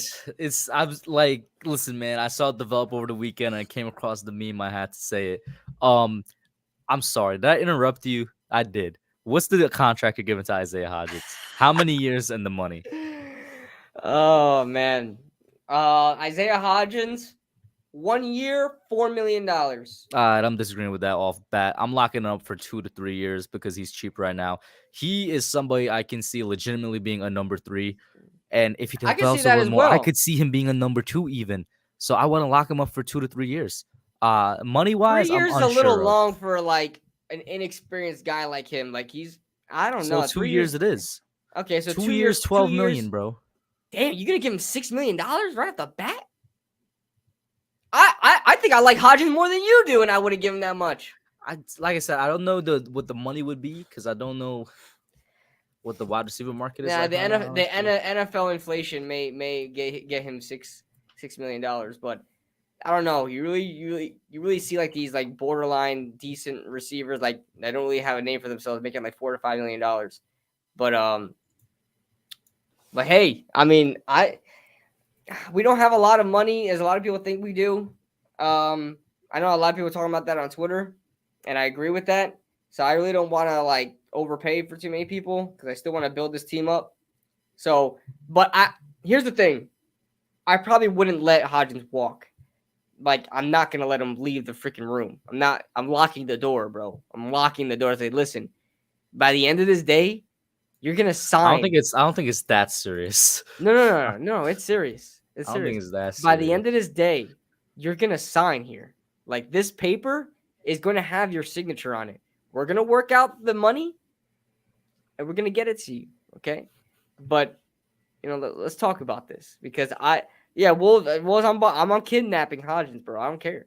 I was like, listen, man. I saw it develop over the weekend. And I came across the meme. I had to say it. I'm sorry. Did I interrupt you? I did. What's the contract you're giving to Isaiah Hodgins? How many years and the money? Oh man, Isaiah Hodgins, 1 year, $4 million. All right, I'm disagreeing with that off bat. I'm locking up for 2 to 3 years because he's cheap right now. He is somebody I can see legitimately being a number 3. And if he I can see develops a that little as more, I well. could see him being a number 2 even. So I want to lock him up for 2 to 3 years. Money 3 wise, I'm years is unsure a little of. long for like an inexperienced guy like him. Like I don't know. So 2 3 years it is. Okay, so 2 2 years, years, 12 2 million, years. bro. Damn, you gonna give him $6 million right off the bat? I think I like Hodgins more than you do, and I wouldn't give him that much. Like I said, I don't know what the money would be because I don't know what the wide receiver market is Yeah, like the right now, NFL inflation may get him $6 million, but I don't know. You really see like these like borderline decent receivers like they don't really have a name for themselves, making like $4 to $5 million. But hey, I mean we don't have a lot of money as a lot of people think we do. I know a lot of people talking about that on Twitter, and I agree with that. So I really don't want to like overpay for too many people because I still want to build this team up. So, but here's the thing: I probably wouldn't let Hodgins walk. Like I'm not gonna let him leave the freaking room. I'm locking the door, bro. I'm locking the door. I say, listen, by the end of this day, you're gonna sign. I don't think it's that serious. No. It's serious. It's I don't think serious. it's that serious. By the end of this day, you're gonna sign here. Like this paper is gonna have your signature on it. We're gonna work out the money, and we're gonna get it to you. Okay, but let's talk about this because I'm on kidnapping Hodgins, bro. I don't care.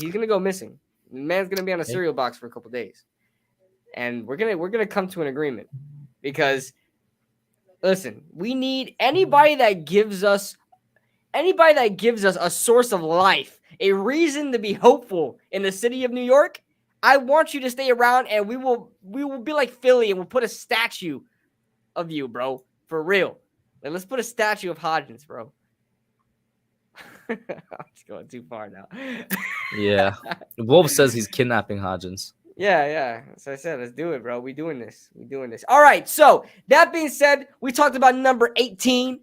He's gonna go missing. The man's gonna be on a cereal box for a couple days, and we're gonna come to an agreement because listen, we need anybody that gives us a source of life, a reason to be hopeful in the city of New York. I want you to stay around, and we will be like Philly, and we'll put a statue of you, bro, for real. Like, let's put a statue of Hodgins, bro. I'm just going too far now. Yeah, Wolf says he's kidnapping Hodgins. Yeah. As I said, let's do it, bro. We doing this. All right. So that being said, we talked about number 18.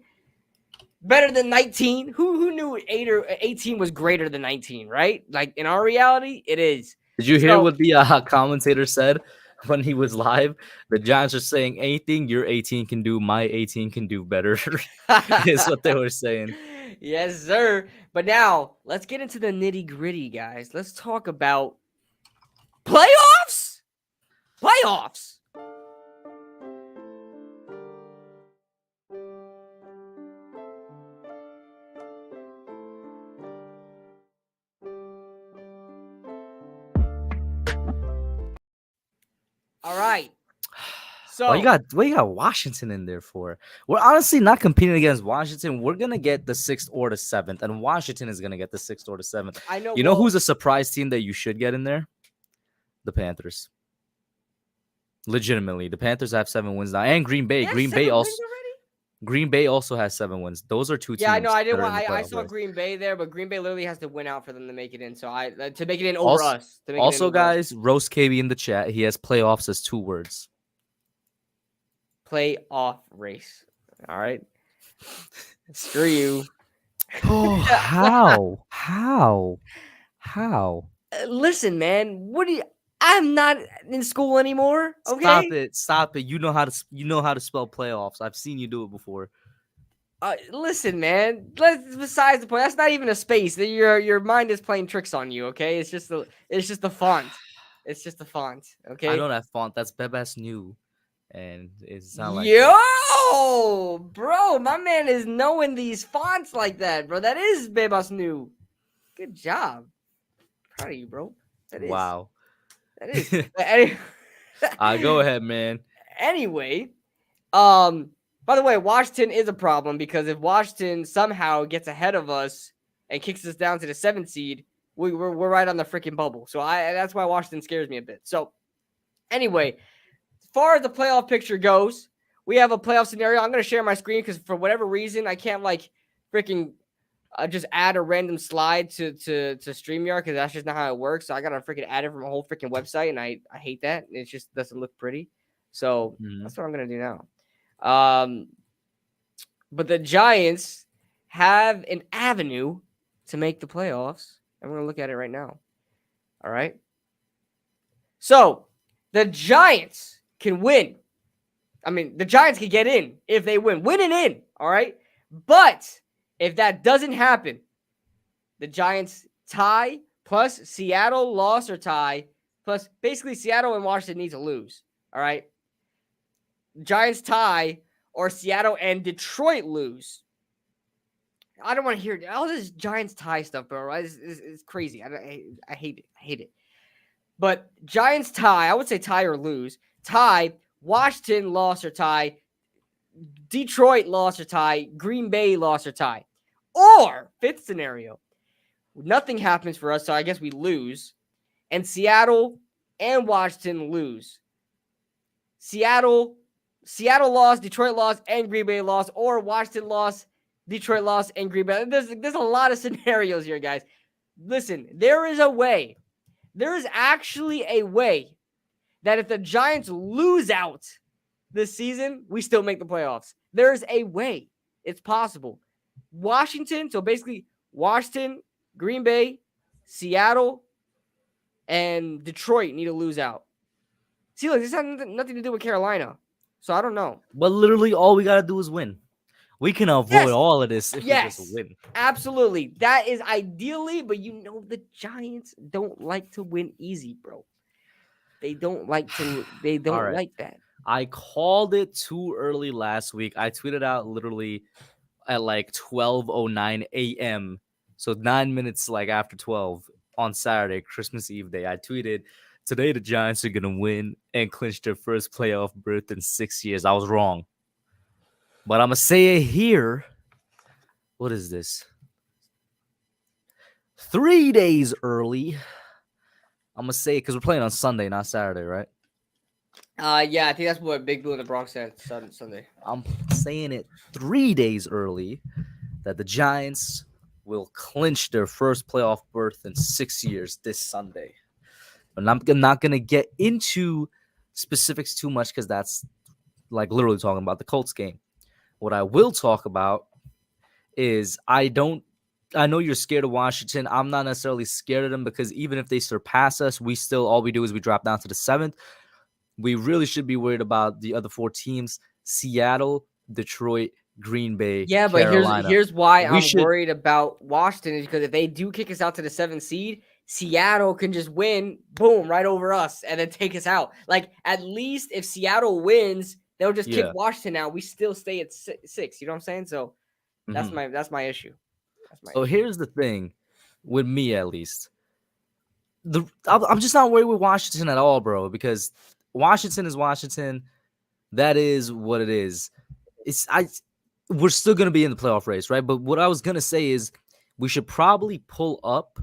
Better than 19. Who knew 18 was greater than 19, right? Like in our reality, it is. Did you hear what the commentator said when he was live? The Giants are saying anything your 18 can do, my 18 can do better. Is what they were saying. Yes, sir. But now let's get into the nitty gritty, guys. Let's talk about playoffs. All right. So what you got Washington in there for? We're honestly not competing against Washington. We're gonna get the 6th or the 7th, and Washington is gonna get the 6th or the 7th. I know. You know who's a surprise team that you should get in there? The Panthers. Legitimately, the Panthers have 7 wins now, and Green Bay. Green Bay also has 7 wins. Those are 2 teams. Yeah, I know. I saw Green Bay there, but Green Bay literally has to win out for them to make it in. So to make it in over us. Also, guys, Roast KB in the chat. He has playoffs as 2 words. Playoff race. All right. Screw you. Oh, how? Listen, man. I'm not in school anymore. Okay. Stop it. You know how to spell playoffs. I've seen you do it before. Listen, man. Besides the point, that's not even a space. Your mind is playing tricks on you. Okay. It's just the font. It's just the font. Okay. I know that font. That's Bebas new. and it's not like Yo, bro, my man is knowing these fonts like that, bro. That is Bebas new. Good job. Proud of you, bro. That is. wow. That is. But Go ahead, man. anyway, by the way, Washington is a problem because if Washington somehow gets ahead of us and kicks us down to the 7th seed, we're right on the freaking bubble. So that's why Washington scares me a bit. So anyway, as far as the playoff picture goes, we have a playoff scenario. I'm going to share my screen because for whatever reason, I can't freaking just add a random slide to StreamYard because that's just not how it works. So I got to freaking add it from a whole freaking website, and I hate that. It just doesn't look pretty. So that's what I'm going to do now. But the Giants have an avenue to make the playoffs, and we're going to look at it right now. All right. So the Giants can win. I mean, the Giants can get in if they win. Win and in. All right. But if that doesn't happen, the Giants tie plus Seattle loss or tie plus basically Seattle and Washington need to lose. All right. Giants tie or Seattle and Detroit lose. I don't want to hear all this Giants tie stuff, bro. It's crazy. I hate it. I hate it. But Giants tie, I would say tie or lose. Tie, Washington loss or tie. Detroit loss or tie. Green Bay loss or tie. Or, fifth scenario, nothing happens for us, so I guess we lose. And Seattle and Washington lose. Seattle lost, Detroit lost, and Green Bay lost. Or Washington lost, Detroit lost, and Green Bay. There's a lot of scenarios here, guys. Listen, there is a way. There is actually a way that if the Giants lose out this season, we still make the playoffs. There's a way. It's possible. Washington, so basically Washington, Green Bay, Seattle, and Detroit need to lose out. See, look, this has nothing to do with Carolina. So I don't know. But literally all we gotta do is win. We can avoid all of this if we just win. Absolutely. That is ideally, but the Giants don't like to win easy, bro. They don't like that. I called it too early last week. I tweeted out literally at like 12:09 a.m. So 9 minutes after 12 on Saturday, Christmas Eve day. I tweeted, "Today the Giants are gonna win and clinch their first playoff berth in 6 years." I was wrong. But I'm gonna say it here. What is this? 3 days early. I'm gonna say it because we're playing on Sunday, not Saturday, right? Yeah, I think that's what Big Blue in the Bronx said Sunday. I'm saying it 3 days early that the Giants will clinch their first playoff berth in 6 years this Sunday. But I'm not gonna get into specifics too much because that's literally talking about the Colts game. What I will talk about is I know you're scared of Washington. I'm not necessarily scared of them because even if they surpass us, all we do is we drop down to the 7th. We really should be worried about the other 4 teams: Seattle, Detroit, Green Bay, Carolina. But here's why I'm worried about Washington is because if they do kick us out to the 7th seed, Seattle can just win, boom, right over us and then take us out. At least if Seattle wins, they'll just kick Washington out. We still stay at 6. You know what I'm saying? So that's my issue. Here's the thing, with me at least. I'm just not worried with Washington at all, bro, because Washington is Washington. That is what it is. We're still gonna be in the playoff race, right? But what I was gonna say is we should probably pull up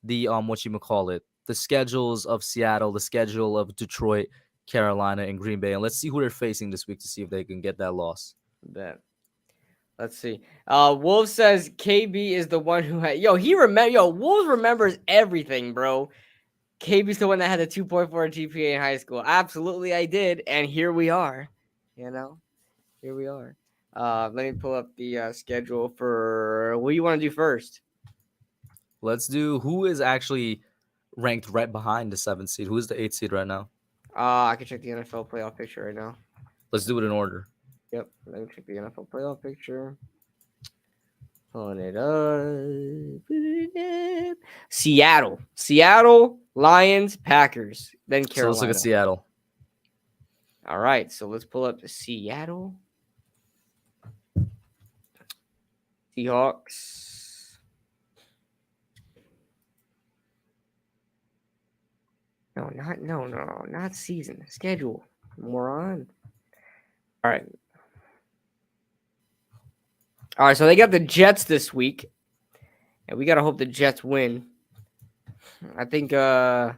the the schedules of Seattle, the schedule of Detroit, Carolina, and Green Bay, and let's see who they're facing this week to see if they can get that loss. Bet. Let's see. Wolf says KB is the one who had. Wolf remembers everything, bro. KB's the one that had a 2.4 GPA in high school. Absolutely, I did, and here we are. Here we are. Let me pull up the schedule for what you want to do first. Let's do who is actually ranked right behind the 7th seed. Who is the 8th seed right now? I can check the NFL playoff picture right now. Let's do it in order. Yep, let me check the NFL playoff picture. Pulling it up. Seattle, Lions, Packers, then Carolina. So let's look at Seattle. All right, so let's pull up the Seattle Seahawks. Not season schedule. Moron. All right. All right, so they got the Jets this week, and we gotta hope the Jets win. I think. This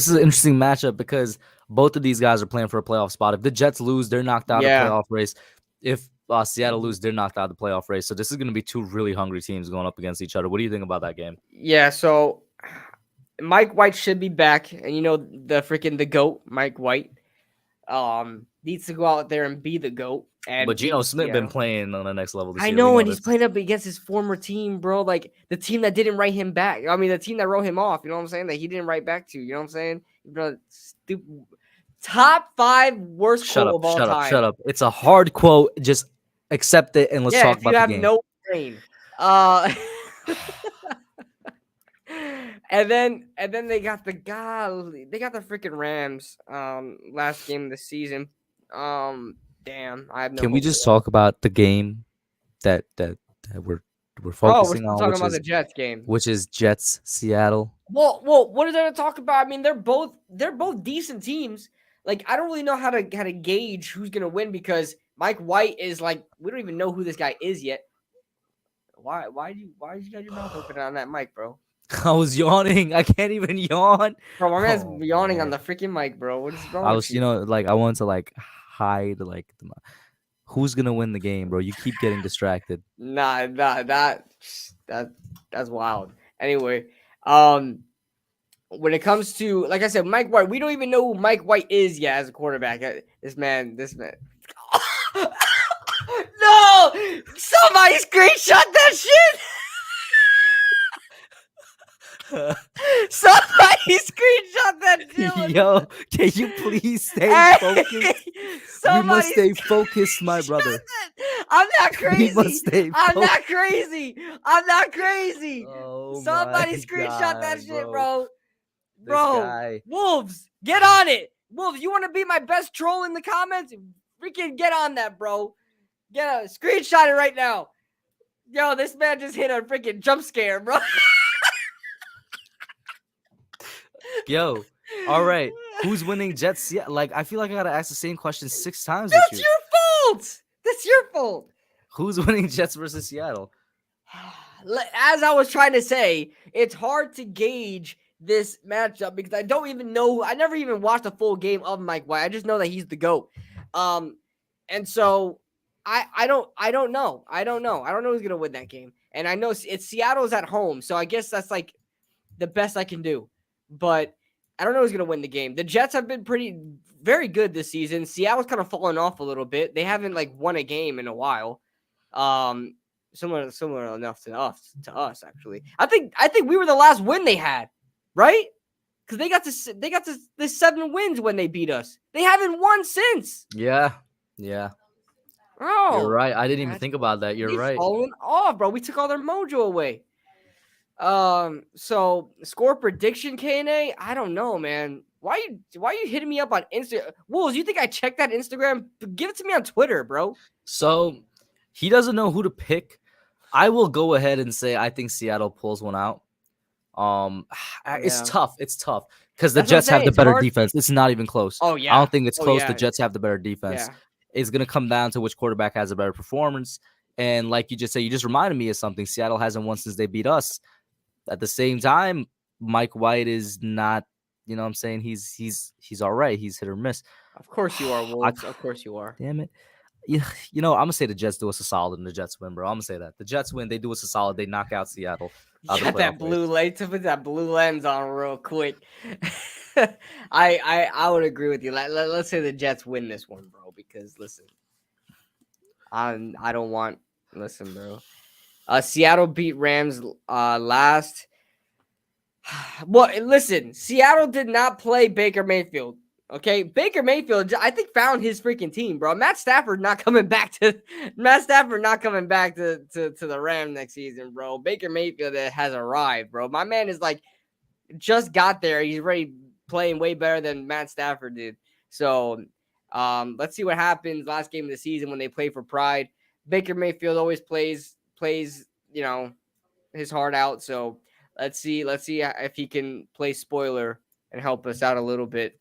is an interesting matchup because both of these guys are playing for a playoff spot. If the Jets lose, they're knocked out of the Yeah. playoff race. If Seattle lose, they're knocked out of the playoff race. So this is going to be two really hungry teams going up against each other. What do you think about that game? Yeah. So Mike White should be back, and the GOAT, Mike White, needs to go out there and be the GOAT. And But Geno beat Smith been Seattle. playing on the next level this I year. know, We and he's this. playing up against his former team, bro. Like the team that didn't write him back. I mean, the team that wrote him off. You know what I'm saying? That he didn't write back to. You know what I'm saying? Stupid. Top 5 worst Shut quote up, of all shut up, time. shut up. It's a hard quote. Just accept it and let's talk if about you the have game. no brain. And then they got the freaking Rams last game of the season. Damn, I have no. Can we hope just for them. talk about the game that we're We're focusing still on, talking about the Jets game. which is Jets Seattle? Well, what is there to talk about? I mean, they're both decent teams. Like, I don't really know how to gauge who's gonna win because Mike White is like, we don't even know who this guy is yet. Why did you got your mouth open on that mic, bro? I was yawning. I can't even yawn. Bro, my man's Oh, yawning on man. the freaking mic, bro. What is wrong I with was, you? I wanted to hide who's gonna win the game, bro. You keep getting distracted. Nah, that's wild. Anyway, when it comes to, like I said, Mike White, we don't even know who Mike White is yet as a quarterback. This man. No! Somebody screenshot that shit! Somebody screenshot that shit! Yo, can you please stay focused? We must stay focused, my brother. I'm not crazy. We must stay I'm focused. not crazy. I'm not crazy. Oh Somebody my screenshot that God, shit, bro. bro. This guy. Wolves, get on it. Wolves, you want to be my best troll in the comments? Freaking get on that, bro. Get a screenshot it right now. Yo, this man just hit a freaking jump scare, bro. Yo, all right. Who's winning Jets? Yeah, I feel like I gotta ask the same question 6 times That's this year. your fault. That's your fault. Who's winning Jets versus Seattle? As I was trying to say, it's hard to gauge this matchup because I don't even know. I never even watched a full game of Mike White. I just know that he's the GOAT. And so I don't know. I don't know who's gonna win that game. And I know it's Seattle's at home, so I guess that's like the best I can do. But I don't know who's gonna win the game. The Jets have been very good this season. Seattle's kind of fallen off a little bit. They haven't won a game in a while. Similar enough to us actually. I think we were the last win they had, right? Because they got the 7 wins when they beat us. They haven't won since. Yeah. Oh, You're right. I didn't even think about that. You're right. Falling off, bro. We took all their mojo away. So score prediction, KNA. I don't know, man. Why are you hitting me up on Instagram? Wolves, you think I checked that Instagram? Give it to me on Twitter, bro. So he doesn't know who to pick. I will go ahead and say I think Seattle pulls one out. It's tough. It's tough because the Jets have the better defense. It's not even close. Oh yeah. I don't think it's close. Yeah. The Jets have the better defense. Yeah. It's gonna come down to which quarterback has a better performance. And like you just said, you just reminded me of something. Seattle hasn't won since they beat us. At the same time, Mike White is not. You know what I'm saying? He's all right. He's hit or miss. Of course you are, Wolves. Of course you are. Damn it. Yeah, I'm gonna say the Jets do us a solid and the Jets win, bro. I'm gonna say that the Jets win. They do us a solid. They knock out Seattle. Got that blue light to put that blue lens on real quick. I would agree with you. Let's say the Jets win this one, bro. Because listen, I don't want. Listen, bro. Seattle beat Rams last. Well, listen, Seattle did not play Baker Mayfield. Okay, Baker Mayfield, I think, found his freaking team, bro. Matt Stafford not coming back to the Rams next season, bro. Baker Mayfield has arrived, bro. My man is just got there. He's already playing way better than Matt Stafford did. So let's see what happens last game of the season when they play for Pride. Baker Mayfield always plays, his heart out. So let's see if he can play spoiler and help us out a little bit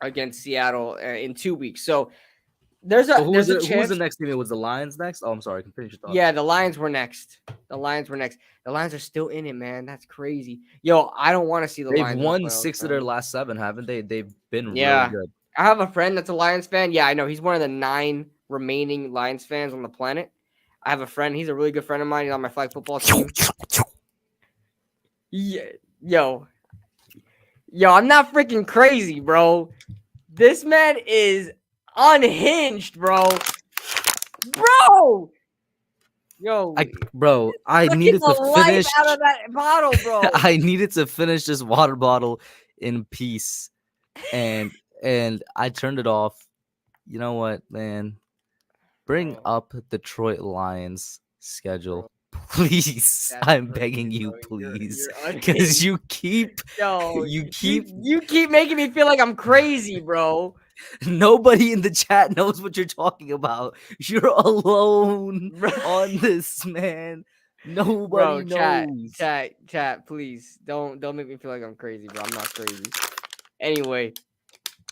against Seattle in 2 weeks. So there's So a who was there's a it? Who was the chance. next team? It was the Lions next. Oh, I'm sorry. I can finish your thought. Yeah, the Lions were next. The Lions were next. The Lions are still in it, man. That's crazy. Yo, I don't want to see the They've Lions in the won playoffs, 6 of their man. last 7, haven't they? They've been really Yeah. good. I have a friend that's a Lions fan. Yeah, I know. He's one of the 9 remaining Lions fans on the planet. I have a friend. He's a really good friend of mine. He's on my flag football team. Yeah. Yo, I'm not freaking crazy, bro. This man is unhinged, bro. Bro! Yo, I sucking needed the to life finish. out of that bottle, bro. I needed to finish this water bottle in peace, and I turned it off. You know what, man? Bring Bro, up Detroit Lions schedule, bro, please. that's I'm crazy, begging you, bro. please, You're because unhinged. Yo, you you keep. you keep making me feel like I'm crazy, bro. Nobody in the chat knows what you're talking about. You're alone Bro, on this, man. bro, Nobody knows. chat, please. Don't make me feel like I'm crazy, bro. I'm not crazy. Anyway,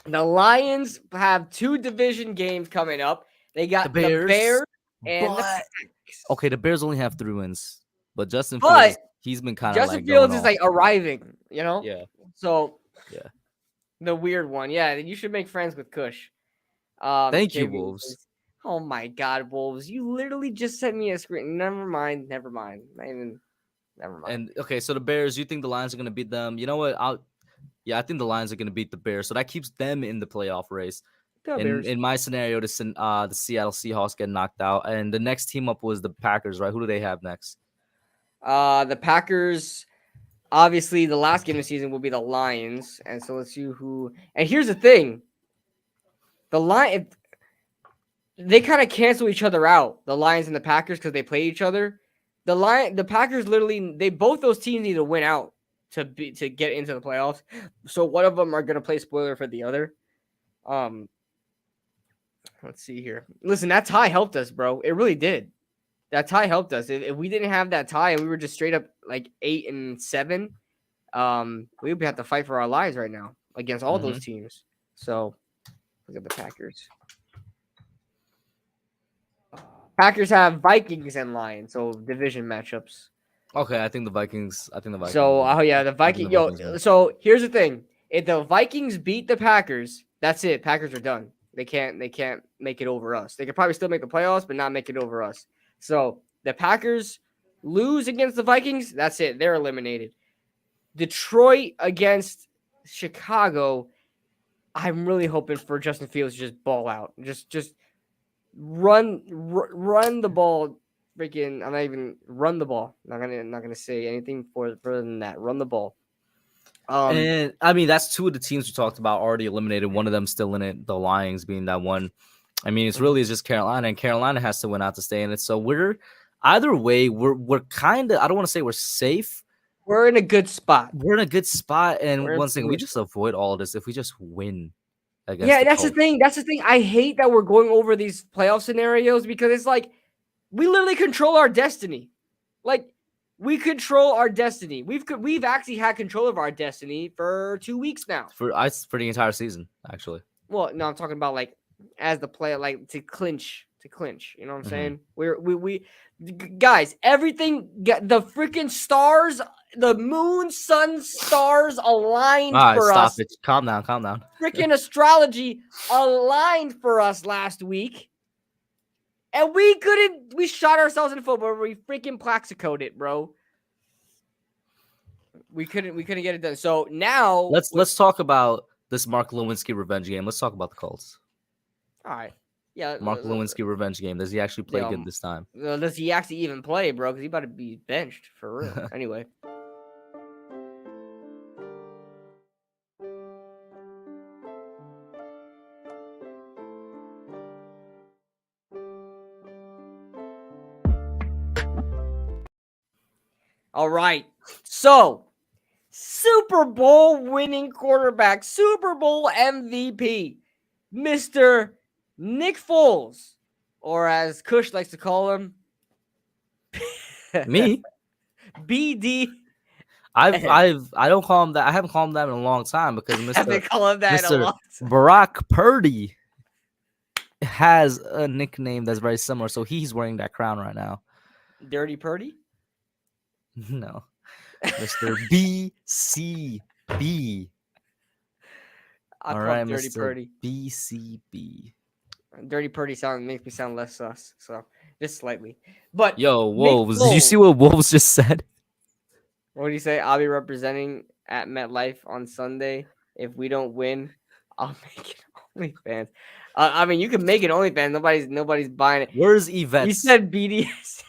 the Lions have 2 division games coming up. They got The the Bears, Bears and the but Packs. okay, the Bears only have 3 wins, but Justin Fields, But he's been kind of Justin like going Fields is off. like arriving, you know? Yeah, So yeah. the weird one. Yeah, you should make friends with Kush. Thank you, JV Wolves. says, "Oh my God, Wolves! You literally just sent me a screen. Never mind. Not even. Never mind. And okay, so the Bears, you think the Lions are gonna beat them? You know what? I think the Lions are gonna beat the Bears, so that keeps them in the playoff race. Go Bears. In my scenario, the Seattle Seahawks get knocked out, and the next team up was the Packers, right? Who do they have next? The Packers. Obviously, the last game of the season will be the Lions, and so let's see who. And here's the thing: the Lion, they kind of cancel each other out. The Lions and the Packers because they play each other. The Packers literally, both those teams need to win out to get into the playoffs. So one of them are gonna play spoiler for the other. Let's see here. Listen, that tie helped us, bro. It really did. That tie helped us. If we didn't have that tie and we were just straight up like 8-7, we would have to fight for our lives right now against all those teams. So look at the Packers. Packers have Vikings and Lions, so division matchups. Okay, I think the Vikings. So the Vikings. Yo, win. so here's the thing: if the Vikings beat the Packers, that's it. Packers are done. They can't make it over us. They could probably still make the playoffs, but not make it over us. So the Packers lose against the Vikings, that's it. They're eliminated. Detroit against Chicago. I'm really hoping for Justin Fields to just ball out. Just run the ball. Freaking, I'm not even run the ball. Not gonna say anything further than that. Run the ball. And I mean, that's 2 of the teams we talked about already eliminated. One of them still in it, the Lions being that one. I mean, it's really just Carolina, and Carolina has to win out to stay in it. So we're either way, we're kind of, I don't want to say we're safe. We're in a good spot. We're in a good spot, and We're one thing, we just avoid all of this if we just win. Yeah, that's the thing. That's the thing. I hate that we're going over these playoff scenarios because it's like we literally control our destiny. Like we control our destiny. We've actually had control of our destiny for 2 weeks now. For the entire season, actually. Well, no, I'm talking about like as the player, like to clinch. You know what I'm saying? We guys, everything, the freaking stars, the moon, sun, stars aligned for stop us. It. Calm down. Freaking astrology aligned for us last week. And we shot ourselves in the foot, but we freaking plaxicoed it, bro. We couldn't get it done. So now let's talk about this Mark Lewinsky revenge game. Let's talk about the Colts. All right. Yeah. Mark Lewinsky revenge game. Does he actually play good this time? Does he actually even play, bro? Because he about to be benched for real. Anyway. All right. So, Super Bowl winning quarterback, Super Bowl MVP, Mr. Nick Foles, or as Kush likes to call him, Me? BD. I don't call him that. I haven't called him that in a long time because I've been calling that a Mr. lot. Barack Purdy has a nickname that's very similar, so he's wearing that crown right now. Dirty Purdy? No. Mr. BCB. I All call right, him Dirty Mr. Purdy. BCB. Dirty Purdy makes me sound less sus, so just slightly. But Yo, Nick Wolves. Did you see Foles, what Wolves just said? what do you say? I'll be representing at MetLife on Sunday. If we don't win, I'll make it OnlyFans. I mean, you can make it OnlyFans. Nobody's buying it. Where's You Yvette's? said BDS.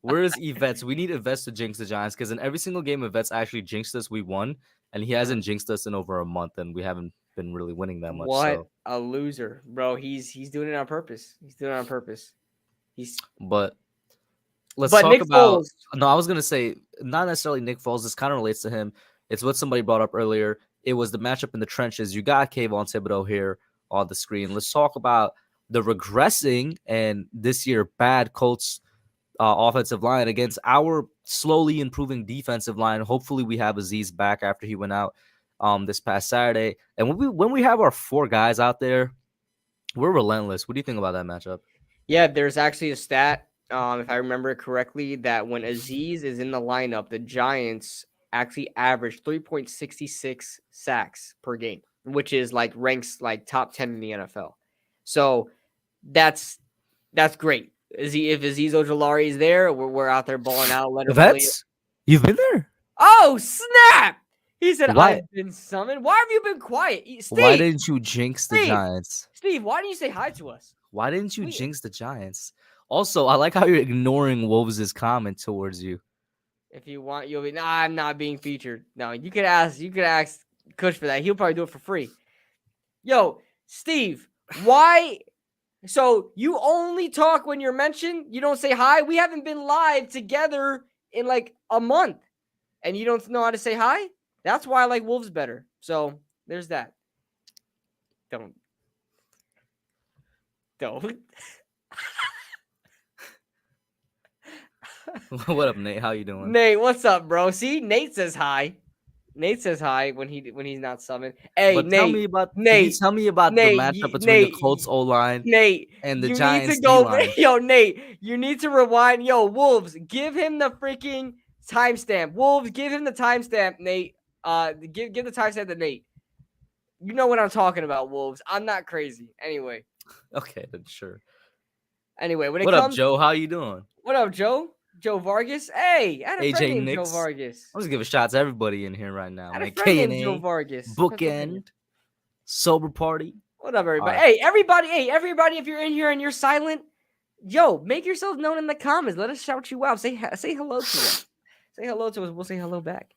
Where's Yvette's? We need Yvette's to jinx the Giants because in every single game Yvette's actually jinxed us, we won, and he hasn't jinxed us in over a month, and we haven't been really winning that much. What So, a loser, bro! He's doing it on purpose. He's doing it on purpose. but let's But talk Nick about. Foles, No, I was gonna say not necessarily Nick Foles. This kind of relates to him. It's what somebody brought up earlier. It was the matchup in the trenches. You got Kayvon Thibodeau here on the screen. Let's talk about the regressing and this year bad Colts offensive line against our slowly improving defensive line. Hopefully, we have Aziz back after he went out this past Saturday. And when we have our four guys out there, we're relentless. What do you think about that matchup? yeah, there's actually a stat, if I remember it correctly, that when Aziz is in the lineup, the Giants actually average 3.66 sacks per game, which is like ranks like top 10 in the NFL. So that's great. If Aziz Ojolari is there, we're out there balling out. Vets, you've been there. Oh, snap! He said, Why? I've been summoned. Why have you been quiet? Steve, Why didn't you jinx the Steve, Giants? Steve, why didn't you say hi to us? Why didn't you jinx the Giants? Also, I like how you're ignoring Wolves' comment towards you. If you want, you'll be. Nah, I'm not being featured. No, you could ask Kush for that. He'll probably do it for free. Yo, Steve, why? So you only talk when you're mentioned. You don't say hi. We haven't been live together in like a month, and you don't know how to say hi. That's why I like Wolves better. So there's that. Don't. What up, Nate? How you doing? Nate, what's up, bro? See, Nate says hi. Nate says hi when he's not summoned. Hey, But Nate. tell me about Nate. Can you tell me about Nate, the matchup between the Colts O line Nate, and the you Giants need to go. D-line? Yo, Nate, you need to rewind. Yo, Wolves, give him the freaking timestamp. Wolves, give him the timestamp, Nate. Give the timestamp to Nate. You know what I'm talking about, Wolves. I'm not crazy. Anyway. Okay, then sure. Anyway, what up, Joe? How you doing? What up, Joe? Joe Vargas. Hey, I had a friend named Joe Vargas. I'm just giving shots to everybody in here right now. I had a friend named Joe Vargas. Bookend, sober party. What up, everybody? Right. Hey, everybody! If you're in here and you're silent, yo, make yourself known in the comments. Let us shout you out. Say hello to us. Say hello to us. We'll say hello back.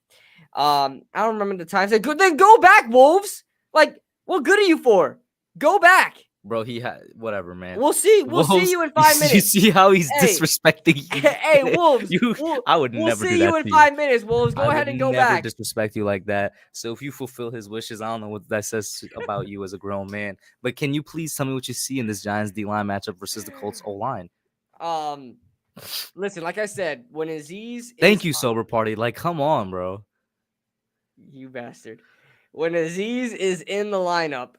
I don't remember the time. Then go back, Wolves. Like, what good are you for? Go back. Bro, he had whatever, man. We'll see. We'll see you in 5 minutes. You see how he's disrespecting you? Hey, Wolves. I would never do that. We'll see you in 5 minutes, Wolves. Go ahead and go back. I would never disrespect you like that. So if you fulfill his wishes, I don't know what that says about you as a grown man. But can you please tell me what you see in this Giants D-line matchup versus the Colts O-line? Listen, like I said, when Aziz Thank you, sober party. Like, come on, bro. You bastard. When Aziz is in the lineup,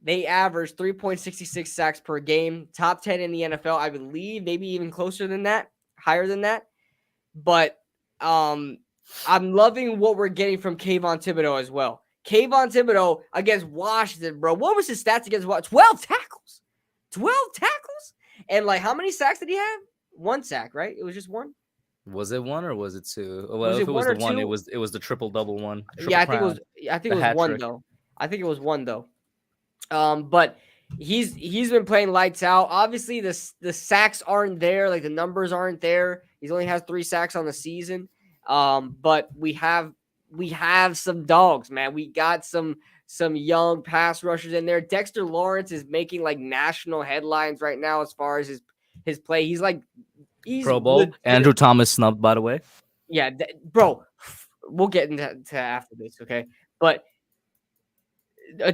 they average 3.66 sacks per game, top 10 in the NFL, I believe, maybe even closer than that, higher than that. But I'm loving what we're getting from Kayvon Thibodeau as well. Kayvon Thibodeau against Washington, bro. What was his stats against Washington? 12 tackles. 12 tackles? And like, how many sacks did he have? 1 sack, right? It was just 1? Was it 1 or was it 2? Well, if it was the 1, it was the triple double one. Yeah, I think it was 1 though. I think it was 1 though. But he's been playing lights out. Obviously, the sacks aren't there, like the numbers aren't there. He only has 3 sacks on the season. But we have some dogs, man. We got some young pass rushers in there. Dexter Lawrence is making like national headlines right now as far as his play. He's Pro Bowl. Andrew Thomas snubbed, by the way. Yeah, bro. We'll get into after this, okay? But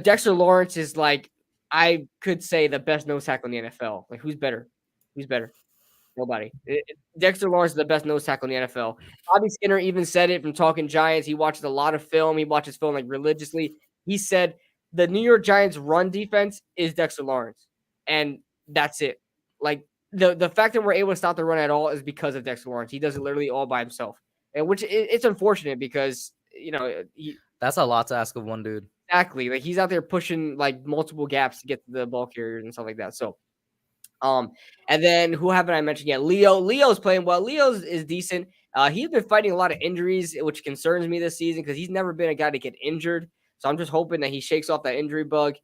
Dexter Lawrence is like I could say the best nose tackle in the NFL. Like, who's better? Who's better? Nobody. Dexter Lawrence is the best nose tackle in the NFL. Bobby Skinner even said it from Talking Giants. He watches a lot of film. He watches film like religiously. He said the New York Giants run defense is Dexter Lawrence, and that's it. Like the fact that we're able to stop the run at all is because of Dexter Lawrence. He does it literally all by himself, and which it's unfortunate because That's a lot to ask of one dude. exactly like he's out there pushing like multiple gaps to get to the ball carriers and stuff like that. So. And then who haven't I mentioned yet? Leo. Leo's playing well. Leo's is decent. He's been fighting a lot of injuries, which concerns me this season because he's never been a guy to get injured. So I'm just hoping that he shakes off that injury bug.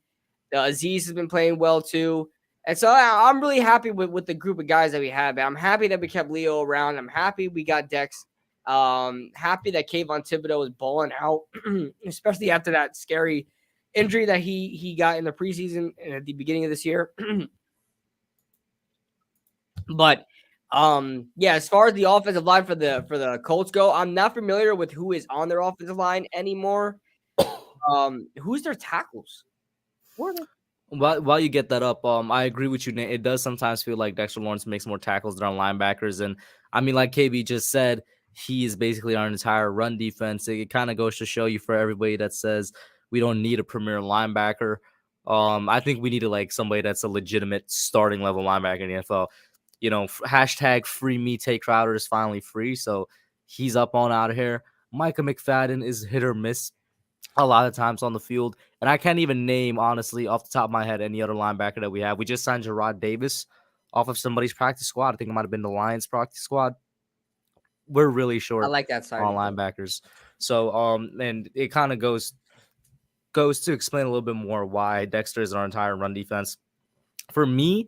Aziz has been playing well too. And so I'm really happy with the group of guys that we have. I'm happy that we kept Leo around. I'm happy we got Dex. Happy that Kayvon Thibodeau is balling out, especially after that scary injury that he got in the preseason and at the beginning of this year. But yeah, as far as the offensive line for the Colts go, I'm not familiar with who is on their offensive line anymore. Who's their tackles? While you get that up, I agree with you, Nate. It does sometimes feel like Dexter Lawrence makes more tackles than our linebackers, and I mean, like KB just said, he is basically our entire run defense. It kind of goes to show you for everybody that says we don't need a premier linebacker. I think we need like somebody that's a legitimate starting level linebacker in the NFL. You know, hashtag free me. Tay Crowder is finally free, so he's up on out of here. Micah McFadden is hit or miss a lot of times on the field, and I can't even name, honestly, off the top of my head, any other linebacker that we have. We just signed Gerard Davis off of somebody's practice squad. I think it might have been the Lions practice squad. We're really I short like that on signing. linebackers. So, and it kind of goes to explain a little bit more why Dexter is our entire run defense. For me,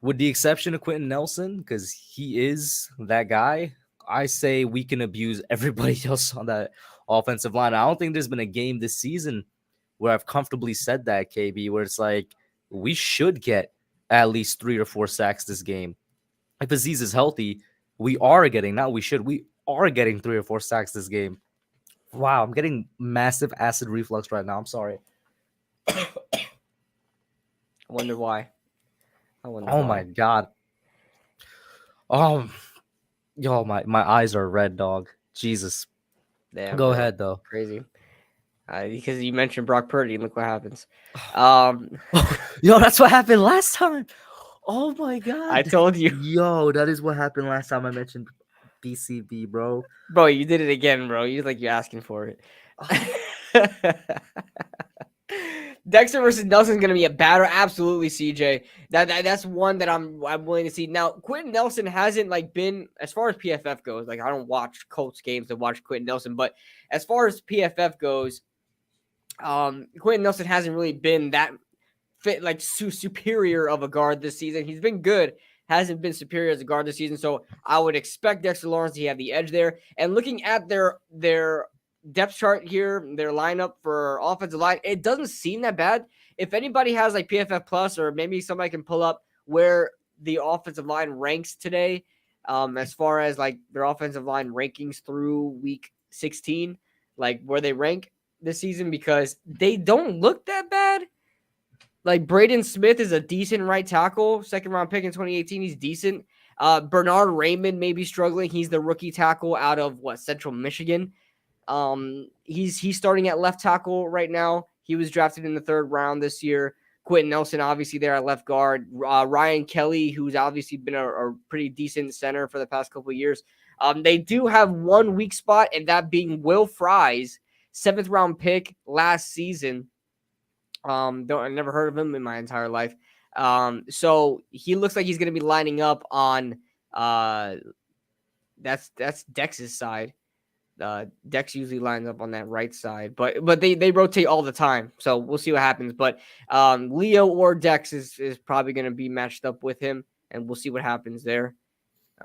with the exception of Quentin Nelson, because he is that guy, I say we can abuse everybody else on that offensive line. I don't think there's been a game this season where I've comfortably said that, KB, where it's like we should get at least 3 or 4 sacks this game. If Aziz is healthy, we are getting 3 or 4 sacks this game. Wow, I'm getting massive acid reflux right now. I'm sorry. I wonder why. Oh my god. Yo, my eyes are red, dog. Jesus. Damn, Go bro. ahead though. Crazy. Because you mentioned Brock Purdy and look what happens. Yo, that's what happened last time. Oh my god. I told you. Yo, that is what happened last time I mentioned BCB, bro. Bro, you did it again, bro. You're asking for it. Dexter versus Nelson is going to be a battle. Absolutely, CJ. That's one that I'm willing to see. Now, Quentin Nelson hasn't been, as far as PFF goes. I don't watch Colts games to watch Quentin Nelson, but as far as PFF goes, Quentin Nelson hasn't really been that superior of a guard this season. He's been good, hasn't been superior as a guard this season. So I would expect Dexter Lawrence to have the edge there. And looking at their depth chart here, their lineup for offensive line, it doesn't seem that bad. If anybody has PFF Plus, or maybe somebody can pull up where the offensive line ranks today, as far as their offensive line rankings through week 16, where they rank this season, because they don't look that bad. Braden Smith is a decent right tackle, second round pick in 2018. He's decent. Bernard Raymond may be struggling. He's the rookie tackle out of Central Michigan. He's starting at left tackle right now. He was drafted in the 3rd round this year. Quentin Nelson, obviously, there at left guard. Ryan Kelly, who's obviously been a pretty decent center for the past couple of years. They do have one weak spot, and that being Will Fries, 7th round pick last season. I never heard of him in my entire life. So he looks like he's going to be lining up on that's Dex's side. Dex usually lines up on that right side, but they rotate all the time. So we'll see what happens. But Leo or Dex is probably going to be matched up with him, and we'll see what happens there.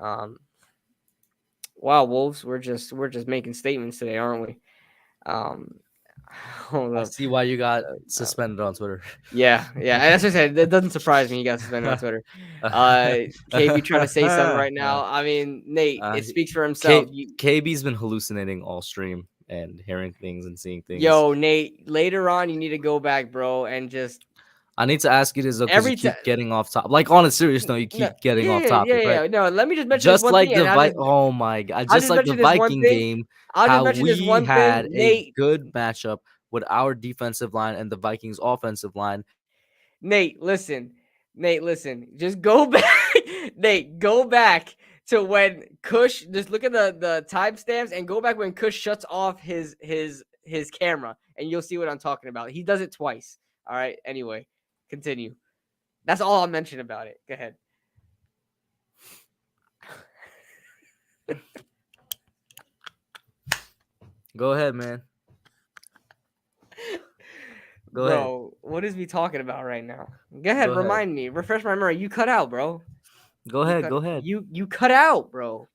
Wow, Wolves, we're just making statements today, aren't we? I see why you got suspended on Twitter. Yeah. And that's what I said. That doesn't surprise me. You got suspended on Twitter. KB trying to say something right now. I mean, Nate, it speaks for himself. KB's been hallucinating all stream and hearing things and seeing things. Yo, Nate, later on, you need to go back, bro, and just I need to ask you this though, because you Every time. keep getting off top. Like on a serious note, you No, keep getting off yeah, yeah, topic, right? yeah. No, let me just mention this Just one like thing, and oh my god, I'll just just like the mention this one Viking thing. game, I'll just how mention this we one thing, had a Nate. good matchup with our defensive line and the Vikings offensive line. Nate, listen. Nate, listen. Just go back. Nate, go back to when Kush. Just look at the timestamps and go back when Kush shuts off his camera, and you'll see what I'm talking about. He does it twice. All right. Anyway, continue. That's all I'll mention about it. Go ahead. Go ahead, man. Go ahead. Bro, what is we talking about right now? Go ahead, Go ahead. remind me. Refresh my memory. You cut out, bro. Go ahead. Go ahead. You cut out, bro.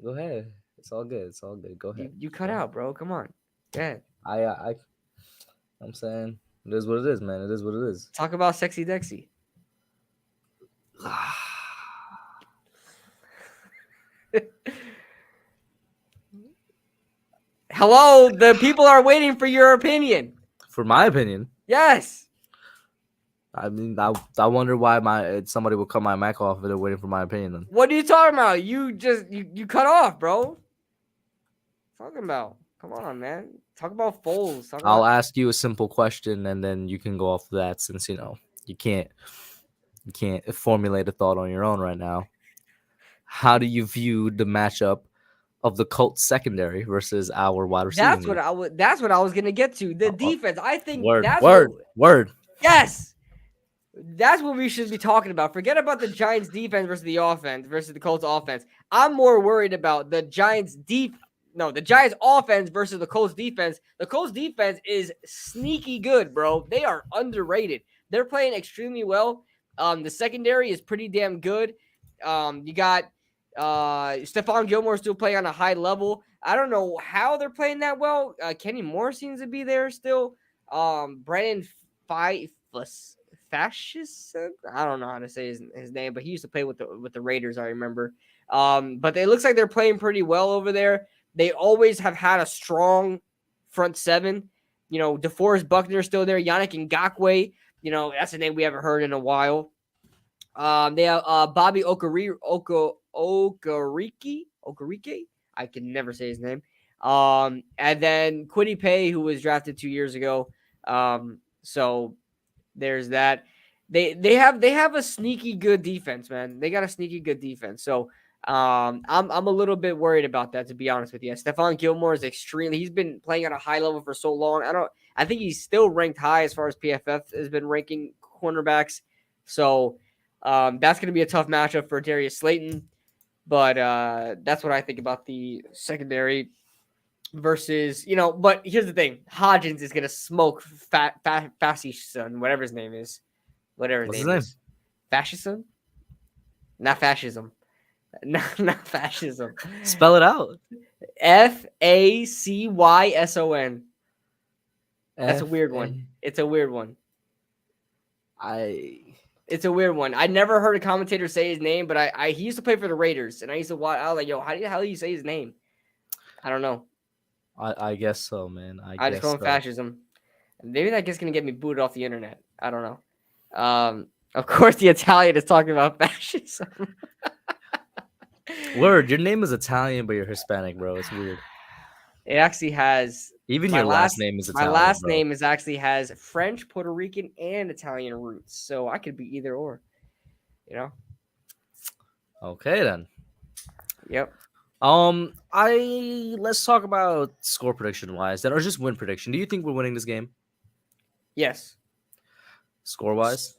Go ahead. It's all good. It's all good. Go ahead. You cut out, bro. Come on. Go ahead. I'm saying it is what it is, man. It is what it is. Talk about sexy Dexy. Hello, the people are waiting for your opinion. For my opinion, Yes. I mean, I wonder why somebody would cut my mic off if they're waiting for my opinion. Then What are you talking about? You just you cut off, bro. Talking about. Come on, man. Talk about Foles. I'll ask you a simple question, and then you can go off of that, since you can't formulate a thought on your own right now. How do you view the matchup of the Colts secondary versus our wide receiver? That's what I was gonna get to. The defense. I think word. Yes. That's what we should be talking about. Forget about the Giants defense versus the offense versus the Colts offense. I'm more worried about the Giants offense versus the Colts defense. The Colts defense is sneaky good, bro. They are underrated. They're playing extremely well. The secondary is pretty damn good. You got Stephon Gilmore still playing on a high level. I don't know how they're playing that well. Kenny Moore seems to be there still. Brandon Fascison? I don't know how to say his name, but he used to play with the Raiders, I remember. But it looks like they're playing pretty well over there. They always have had a strong front seven. DeForest Buckner is still there. Yannick Ngakoue, that's a name we haven't heard in a while. They have Bobby Okereke. I can never say his name. And then Kwity Paye, who was drafted 2 years ago. So there's that. They have a sneaky good defense, man. They got a sneaky good defense. So I'm a little bit worried about that, to be honest with you. Stephon Gilmore is he's been playing at a high level for so long. I think he's still ranked high as far as PFF has been ranking cornerbacks. So that's going to be a tough matchup for Darius Slayton. But that's what I think about the secondary versus, but here's the thing. Hodgins is going to smoke Fascison, whatever his name is. What's his name? Is. Fascism? Not fascism. Not fascism. Spell it out. Facyson. That's a weird one. It's a weird one. It's a weird one. I never heard a commentator say his name, but he used to play for the Raiders, and I used to watch. I was like, yo, how do you say his name? I don't know. I guess so, man. I just call him fascism. Maybe that guy's gonna get me booted off the internet. I don't know. Of course, the Italian is talking about fascism. Word, your name is Italian, but you're Hispanic, bro. It's weird. It actually has. Even your last name is Italian. My last bro. name actually has French, Puerto Rican, and Italian roots, so I could be either or. Okay then. Yep. Let's talk about score prediction wise, then, or just win prediction. Do you think we're winning this game? Yes. Score wise,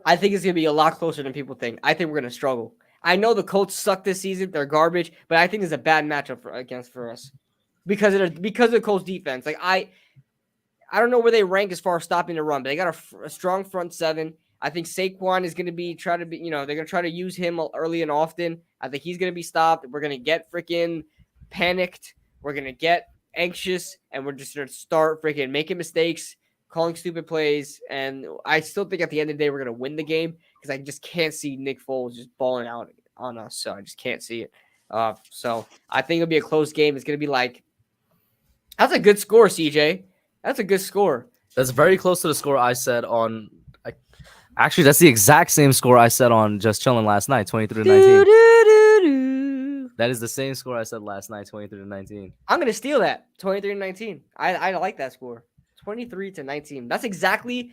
I think it's gonna be a lot closer than people think. I think we're gonna struggle. I know the Colts suck this season; they're garbage, but I think it's a bad matchup for us because of the Colts defense. Like I don't know where they rank as far as stopping the run, but they got a strong front seven. I think Saquon is going to they're going to try to use him early and often. I think he's going to be stopped. We're going to get freaking panicked. We're going to get anxious, and we're just going to start freaking making mistakes, calling stupid plays. And I still think at the end of the day, we're going to win the game because I just can't see Nick Foles just balling out on us. So I just can't see it. So I think it'll be a close game. It's going to be that's a good score, CJ. That's a good score. That's very close to the score I said on Actually, that's the exact same score I said on Just Chilling last night, 23 to Do, 19. do, do, do. That is the same score I said last night, 23 to 19. I'm gonna steal that 23 to 19. I like that score. 23 to 19. That's exactly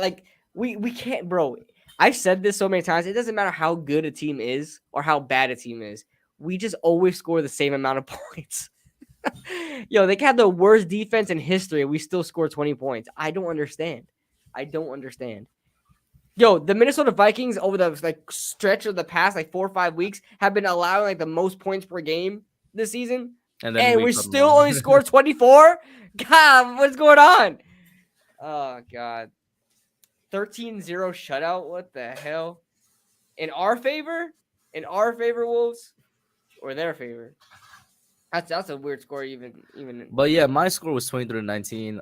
like we can't, bro. I've said this so many times. It doesn't matter how good a team is or how bad a team is. We just always score the same amount of points. Yo, they had the worst defense in history. We still score 20 points. I don't understand. I don't understand. Yo, the Minnesota Vikings over the stretch of the past 4 or 5 weeks have been allowing the most points per game this season, And then and we we cut them still off. only scored 24. God, what's going on? Oh God, 13-0 shutout. What the hell? In our favor? In our favor, Wolves, or their favor? That's a weird score. Even. But yeah, my score was 23 to 19.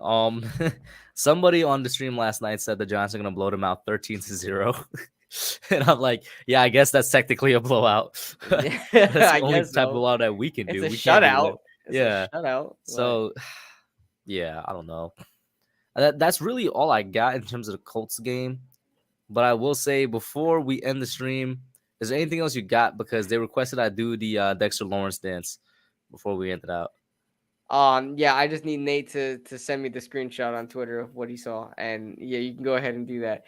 Somebody on the stream last night said the Giants are gonna blow them out 13 to 0. And I'm like, yeah, I guess that's technically a blowout. That's the I only guess type of so. blowout that we can It's do. a We can't do that. shutout. It's Yeah. a shutout. So yeah, I don't know. That's really all I got in terms of the Colts game. But I will say before we end the stream, is there anything else you got? Because they requested I do the Dexter Lawrence dance before we end it out. Yeah, I just need Nate to send me the screenshot on Twitter of what he saw, and yeah, you can go ahead and do that.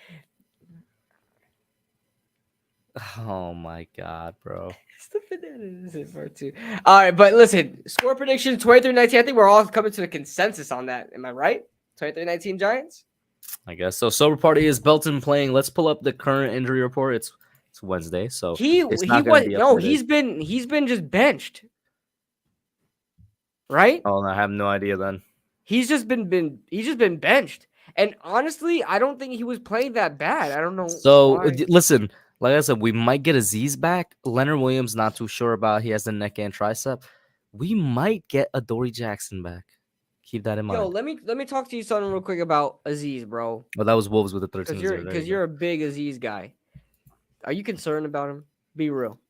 Oh my god, bro. It's the bananas in part 2. All right, but listen, score prediction 23-19. I think we're all coming to a consensus on that. Am I right? 23-19 Giants. I guess so. Sober party is Belton playing. Let's pull up the current injury report. It's Wednesday, so He it's not going was to be no. updated. He's been just benched, right? Oh, I have no idea then. He's just been benched. And honestly, I don't think he was playing that bad. I don't know. So why. listen, like I said, we might get Aziz back. Leonard Williams, not too sure about. He has the neck and tricep. We might get Adoree Jackson back. Keep that in Yo, mind. let me talk to you something real quick about Aziz, bro. Well, that was Wolves with the 13 Because you're a big Aziz guy. Are you concerned about him? Be real.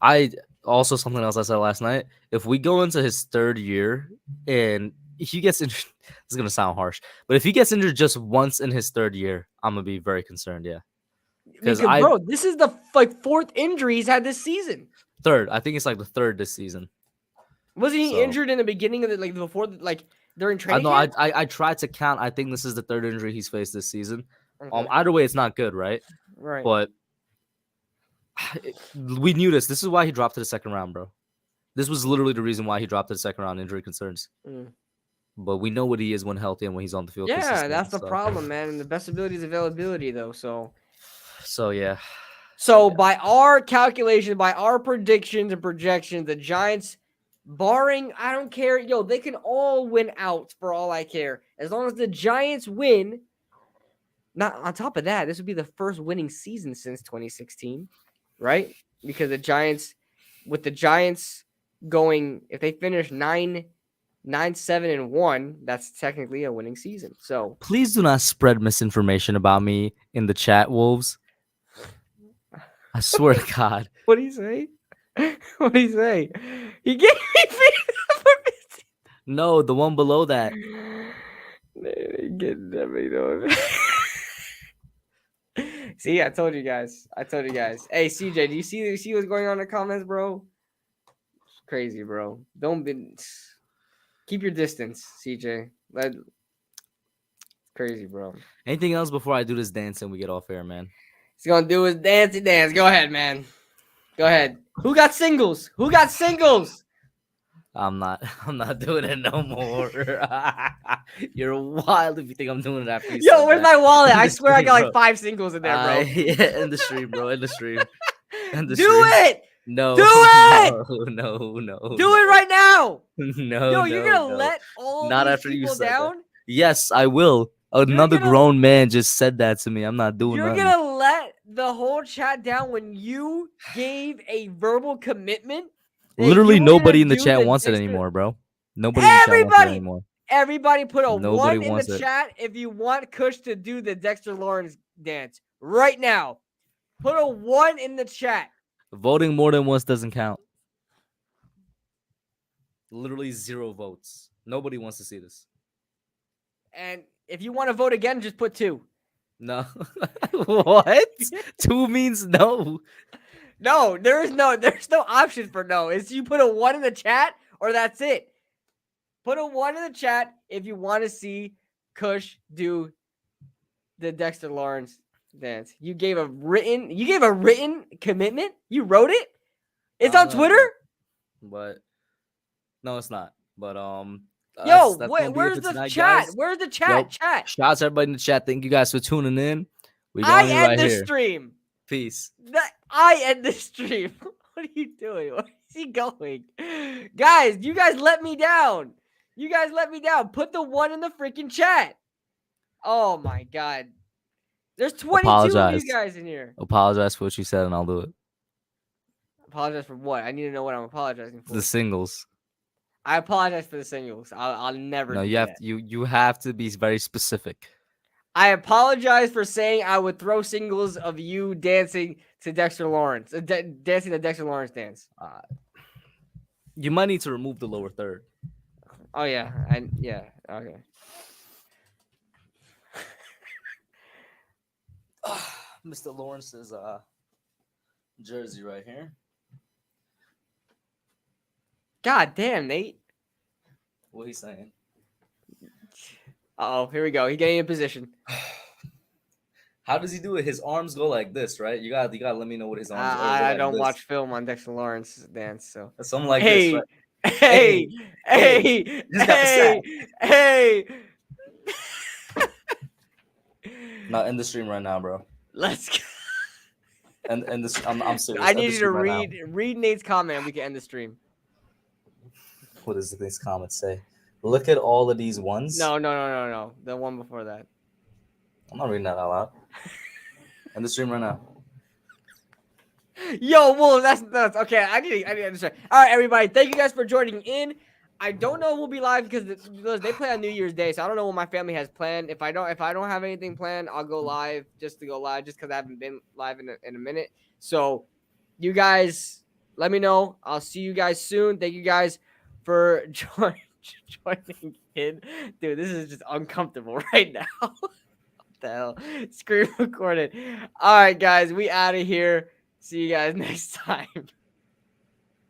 I also something else I said last night. If we go into his third year and he gets injured, this is gonna sound harsh, but if he gets injured just once in his third year, I'm gonna be very concerned. Yeah, Because I bro, this is the fourth injury he's had this season. third. I think it's like the third this season. Wasn't he So- injured in the beginning of the before during I training know. camp? I tried to count. I think this is the third injury he's faced this season. Okay. Either way, it's not good, right? Right. But we knew this. This is why he dropped to the second round, bro. This was literally the reason why he dropped to the second round, injury concerns. Mm. But we know what he is when healthy and when he's on the field. Yeah, consistent, that's the so- problem, man. And the best ability is availability, though. So yeah. So Yeah. by our calculation, by our predictions and projections, the Giants, barring, I don't care, yo, they can all win out for all I care. As long as the Giants win. Not on top of that, this would be the first winning season since 2016, right? Because the Giants going, if they finish 9-7-1, that's technically a winning season. So Please do not spread misinformation about me in the chat, Wolves. I swear to God. what do you say? What do you say? He gave me No, the one below that. Getting every See, I told you guys. Hey, CJ, do you see what's going on in the comments, bro? It's crazy, bro. Keep your distance, CJ. Crazy, bro. Anything else before I do this dance and we get off air, man? He's gonna do his dancey dance. Go ahead, man. Go ahead. Who got singles? I'm not doing it no more. You're wild if you think I'm doing it after you Yo, said where's that. my wallet? I In the swear I got stream, like 5 singles in there, bro. Yeah, in the stream, bro. In the stream. Do it! No. Do it! No. Do it right now! No. Yo, you're gonna no. let all Not these after you people said that. down? Yes, I will. Another gonna- grown man just said that to me. I'm not doing You're nothing. gonna let the whole chat down when you gave a verbal commitment? that Literally you were gonna nobody in the do chat wants it Dexter- anymore, bro. Nobody in the chat wants it Everybody! anymore. Everybody put a Nobody 1 in wants the it. chat if you want Kush to do the Dexter Lawrence dance right now. Put a 1 in the chat. Voting more than once doesn't count. Literally 0 votes. Nobody wants to see this. And if you want to vote again, just put 2. No. What? Two means no. No, there's no option for no. It's you put a 1 in the chat or that's it. Put a 1 in the chat if you want to see Kush do the Dexter Lawrence dance. You gave a written commitment? You wrote it? It's on No, Twitter? but no, it's not. But Yo, that's gonna be it where's for the tonight, chat? guys. Where's the Yo, chat? Chat. shouts to everybody in the chat. Thank you guys for tuning in. We going in I end right the here. stream. Peace. I end the stream. What are you doing? Where is he going? Guys, you guys let me down. You guys let me down. Put the 1 in the freaking chat. Oh my god. There's 22 of Apologize. you guys in here. Apologize for what you said, and I'll do it. Apologize for what? I need to know what I'm apologizing for. The singles. I apologize for the singles. I'll never No, do you have that. you have to be very specific. I apologize for saying I would throw singles of you dancing to Dexter Lawrence, dancing the Dexter Lawrence dance. You might need to remove the lower third. Oh yeah, yeah, okay. Mr. Lawrence's jersey right here. God damn, Nate. What he's saying? Oh, here we go. He's getting in position. How does he do it? His arms go like this, right? You gotta let me know what his arms go I like don't this. watch film on Dexter Lawrence dance, so Something like this, right? Hey, hey, just got the hey. Now end the stream right now, bro. Let's go. And this, I'm serious. I End the need you to stream right read Nate's comment and we can end the stream. now. What does this comment say? Look at all of these ones. No. The one before that. I'm not reading that out loud. End the stream right now. Yo, Wolf, that's nuts. Okay, I need to understand. All right, everybody, thank you guys for joining in. I don't know if we'll be live because they play on New Year's Day, so I don't know what my family has planned. If I don't have anything planned, I'll go live just to go live, just because I haven't been live in a minute. So, you guys, let me know. I'll see you guys soon. Thank you guys for joining in. Dude, this is just uncomfortable right now. What the hell? Screen recorded. All right, guys, we out of here. See you guys next time.